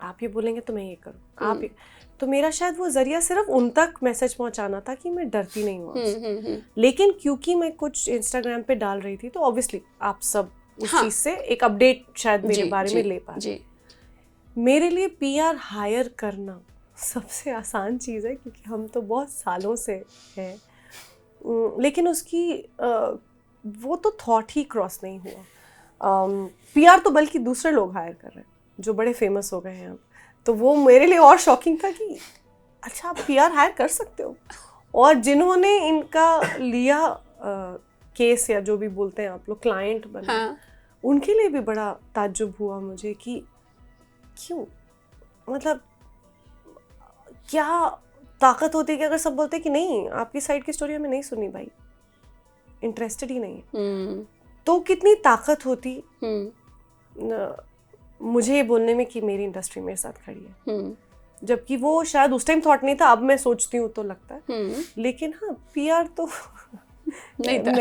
आप ये बोलेंगे तो मैं ये करूं, आप ये, तो मेरा शायद वो जरिया सिर्फ उन तक मैसेज पहुंचाना था कि मैं डरती नहीं हूँ. लेकिन क्योंकि मैं कुछ इंस्टाग्राम पे डाल रही थी, तो ऑब्वियसली आप सब उस चीज से एक अपडेट शायद मेरे बारे में ले पा रहे. मेरे लिए पीआर हायर करना सबसे आसान चीज़ है, क्योंकि हम तो बहुत सालों से हैं. लेकिन उसकी वो तो थॉट ही क्रॉस नहीं हुआ. पीआर तो बल्कि दूसरे लोग हायर कर रहे हैं जो बड़े फेमस हो गए हैं अब. तो वो मेरे लिए और शॉकिंग था कि अच्छा, आप पीआर हायर कर सकते हो. और जिन्होंने इनका लिया केस या जो भी बोलते हैं आप लोग, क्लाइंट बना, उनके लिए भी बड़ा ताज्जुब हुआ मुझे कि क्यों, मतलब क्या ताकत होती है कि अगर सब बोलते कि नहीं, आपकी साइड की स्टोरी हमें नहीं सुननी भाई, इंटरेस्टेड ही नहीं है, तो कितनी ताकत होती मुझे ये बोलने में कि मेरी इंडस्ट्री मेरे साथ खड़ी है. जबकि वो शायद उस टाइम थॉट नहीं था, अब मैं सोचती हूँ तो लगता है. लेकिन हाँ, पीआर तो नहीं था.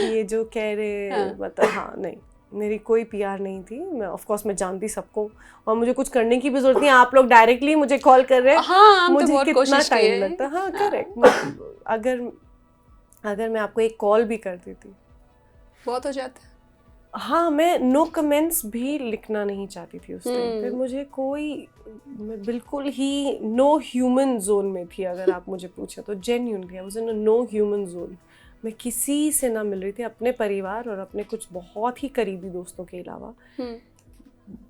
ये जो कह रहे मतलब, हाँ नहीं, मेरी कोई पीआर नहीं थी. मैं ऑफ कोर्स मैं जानती सबको, और मुझे कुछ करने की भी जरूरत नहीं. आप लोग डायरेक्टली मुझे कॉल कर रहे हैं. हाँ, मुझे तो कितना टाइम लगता. हाँ करेक्ट. अगर मैं आपको एक कॉल भी कर देती, बहुत हो जाता. हाँ, मैं नो कमेंट्स भी लिखना नहीं चाहती थी उस टाइम पे. मुझे कोई, मैं बिल्कुल ही नो ह्यूमन जोन में थी. अगर आप मुझे पूछे तो genuinely I was in a no human zone. मैं किसी से ना मिल रही थी, अपने परिवार और अपने कुछ बहुत ही करीबी दोस्तों के अलावा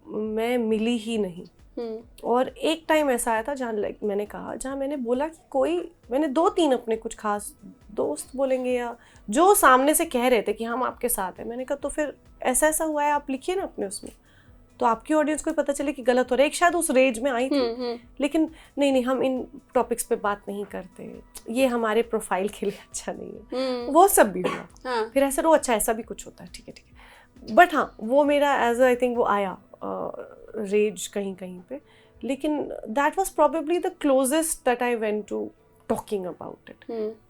मैं मिली ही नहीं. और एक टाइम ऐसा आया था जहाँ मैंने कहा, जहाँ मैंने बोला कि कोई, मैंने 2-3 अपने कुछ खास दोस्त बोलेंगे या जो सामने से कह रहे थे कि हम आपके साथ हैं, मैंने कहा तो फिर ऐसा ऐसा हुआ है, आप लिखिए ना अपने उसमें, तो आपकी ऑडियंस को पता चले कि गलत हो रहा है. एक शायद उस रेंज में आई थी, लेकिन नहीं, हम इन टॉपिक्स पे बात नहीं करते, ये हमारे प्रोफाइल के लिए अच्छा नहीं है. वो सब भी हुआ. फिर ऐसा रो, अच्छा ऐसा भी कुछ होता है, ठीक है. बट हाँ, वो मेरा एज आई थिंक वो आया रेज कहीं पे. लेकिन that was probably the closest that I went to talking about it.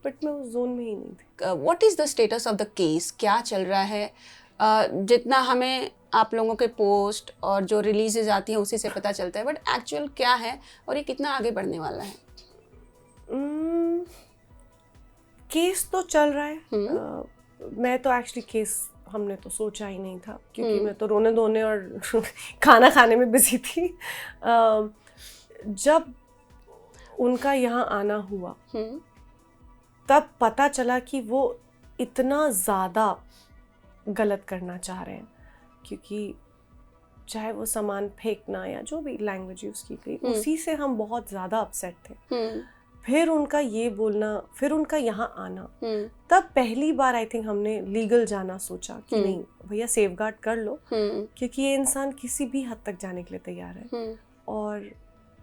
But मैं उस जोन में ही नहीं थी. What is the status of the case? क्या चल रहा है? जितना हमें आप लोगों के पोस्ट और जो रिलीजेज आती हैं उसी से पता चलता है, बट एक्चुअल क्या है और ये कितना आगे बढ़ने वाला है? केस तो चल रहा है. मैं तो एक्चुअली केस हमने तो सोचा ही नहीं था, क्योंकि मैं तो रोने धोने और खाना खाने में बिजी थी. जब उनका यहाँ आना हुआ तब पता चला कि वो इतना ज़्यादा गलत करना चाह रहे हैं, क्योंकि चाहे वो सामान फेंकना या जो भी लैंग्वेज यूज़ की गई, उसी से हम बहुत ज़्यादा अपसेट थे. फिर उनका ये बोलना, फिर उनका यहाँ आना, तब पहली बार आई थिंक हमने लीगल जाना सोचा कि नहीं भैया सेफगार्ड कर लो, क्योंकि ये इंसान किसी भी हद तक जाने के लिए तैयार है। और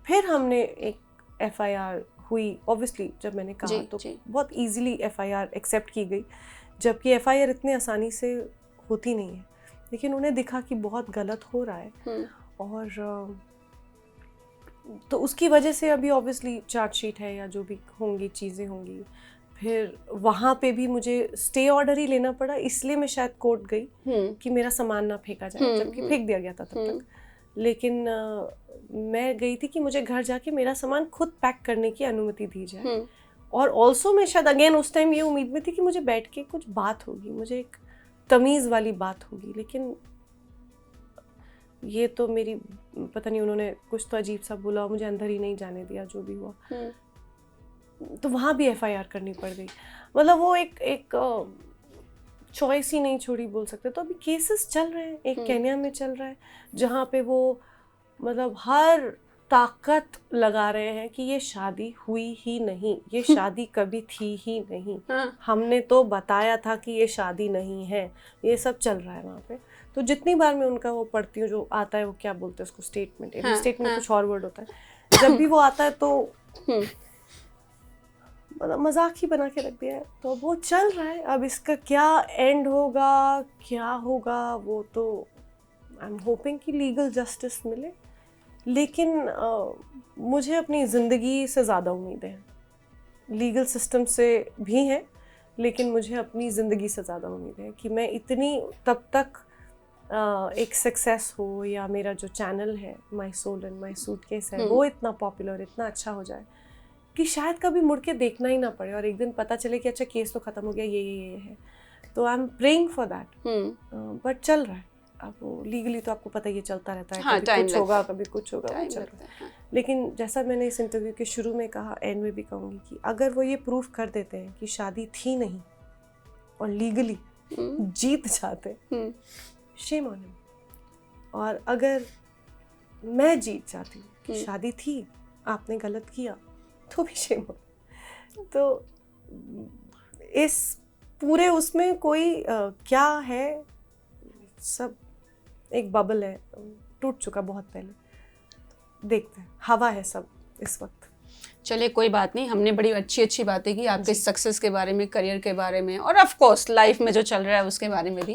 फिर हमने एक FIR हुई, ऑब्वियसली जब मैंने कहा तो बहुत इजीली FIR एक्सेप्ट की गई, जबकि FIR इतनी आसानी से होती नहीं है। लेकिन उन्हें दिखा कि बहुत गलत हो रहा है, और तो उसकी वजह से अभी ऑब्वियसली चार्जशीट है या जो भी होंगी चीज़ें होंगी। फिर वहाँ पे भी मुझे स्टे ऑर्डर ही लेना पड़ा, इसलिए मैं शायद कोर्ट गई कि मेरा सामान ना फेंका जाए, जबकि फेंक दिया गया था तब तक। लेकिन मैं गई थी कि मुझे घर जाके मेरा सामान खुद पैक करने की अनुमति दी जाए। और ऑल्सो मैं शायद अगेन उस टाइम ये उम्मीद में थी कि मुझे बैठ के कुछ बात होगी, मुझे एक तमीज़ वाली बात होगी। लेकिन ये तो मेरी पता नहीं, उन्होंने कुछ तो अजीब सा बोला, मुझे अंदर ही नहीं जाने दिया, जो भी हुआ। तो वहाँ भी FIR करनी पड़ गई। मतलब वो एक चॉइस ही नहीं छोड़ी बोल सकते। तो अभी केसेस चल रहे हैं, एक केन्या में चल रहा है जहाँ पे वो मतलब हर ताकत लगा रहे हैं कि ये शादी हुई ही नहीं, ये शादी कभी थी ही नहीं, हमने तो बताया था कि ये शादी नहीं है। ये सब चल रहा है वहाँ पे। तो जितनी बार मैं उनका वो पढ़ती हूँ, जो आता है वो क्या बोलते हैं उसको, स्टेटमेंट, स्टेटमेंट कुछ और वर्ड होता है, जब भी वो आता है तो मतलब मजाक ही बना के रख दिया है। तो वो चल रहा है, अब इसका क्या एंड होगा, क्या होगा, वो तो आई एम होपिंग कि लीगल जस्टिस मिले। लेकिन मुझे अपनी ज़िंदगी से ज़्यादा उम्मीद है, लीगल सिस्टम से भी है, लेकिन मुझे अपनी ज़िंदगी से ज़्यादा उम्मीद है कि मैं इतनी तब तक एक सक्सेस हो, या मेरा जो चैनल है my soul and my suitcase है वो इतना पॉपुलर, इतना अच्छा हो जाए कि शायद कभी मुड़ के देखना ही ना पड़े, और एक दिन पता चले कि अच्छा केस तो ख़त्म हो गया, ये है। तो I am praying for that. But चल रहा है। अब वो लीगली तो आपको पता ही चलता रहता है, कभी कुछ होगा, कभी कुछ होगा, वो चल रहा है। लेकिन जैसा मैंने इस इंटरव्यू के शुरू में कहा, एंड में भी कहूँगी कि अगर वो ये प्रूफ कर देते हैं कि शादी थी नहीं और लीगली जीत जाते, शेम ऑन हिम। और अगर मैं जीत जाती हूँ कि शादी थी, आपने गलत किया, तो भी शेम ऑन। तो इस पूरे उसमें कोई क्या है, सब एक बबल है, टूट चुका बहुत पहले। देखते हैं, हवा है सब इस वक्त। चलिए कोई बात नहीं, हमने बड़ी अच्छी अच्छी बातें की आपके सक्सेस के बारे में, करियर के बारे में, और ऑफ कोर्स लाइफ में जो चल रहा है उसके बारे में भी।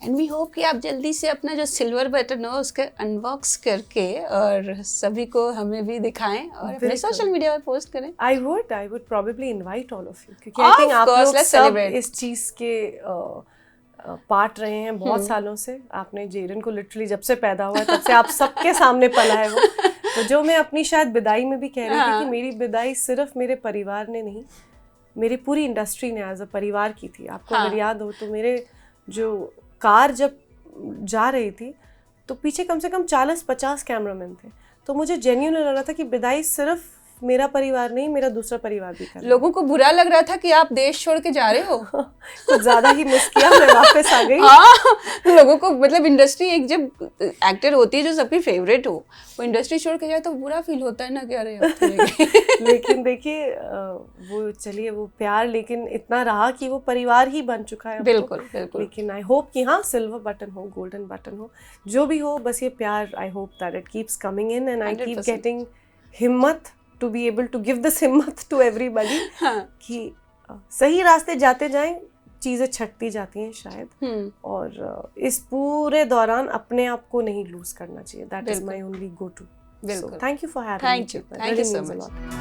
एंड वी होप कि आप जल्दी से अपना जो सिल्वर बटन हो उसके अनबॉक्स करके और सभी को हमें भी दिखाएं और अपने सोशल मीडिया पर पोस्ट करें। I would probably invite all of you, क्योंकि आई थिंक आप लोग सब इस चीज़ के पार्ट रहे हैं बहुत सालों से। आपने जेरन को लिटरली जब से पैदा हुआ है तब से आप सबके सामने पला है वो। तो जो मैं अपनी शायद विदाई में भी कह रही थी कि मेरी विदाई सिर्फ मेरे परिवार ने नहीं, मेरी पूरी इंडस्ट्री ने एज अ परिवार की थी। आपको अगर याद हो तो मेरे जो कार जब जा रही थी तो पीछे कम से कम 40-50 कैमरामैन थे। तो मुझे जेन्युइन लग रहा था कि विदाई सिर्फ मेरा परिवार नहीं, मेरा दूसरा परिवार भी कर। लोगों को बुरा लग रहा था कि आप देश छोड़ के जा रहे हो। कुछ ज्यादा ही मिस किया, मैं वापस आ गई। हाँ, लोगों को मतलब इंडस्ट्री, एक जब एक्टर होती है जो सबकी फेवरेट हो, वो इंडस्ट्री छोड़ के जाए तो बुरा फील होता है ना, क्या रहे। लेकिन देखिए वो चलिए वो प्यार लेकिन इतना रहा कि वो परिवार ही बन चुका है। बिल्कुल बिल्कुल। लेकिन आई होप कि हाँ, सिल्वर बटन हो, गोल्डन बटन हो, जो भी हो, बस ये प्यार, I hope that it keeps coming in and I keep getting हिम्मत to be able to give this हिम्मत to everybody कि सही रास्ते जाते जाएं, चीज़ें छटती जाती हैं शायद। और इस पूरे दौरान अपने आप को नहीं लूज करना चाहिए। That is my only go to. So thank you for having me. Thank you so much.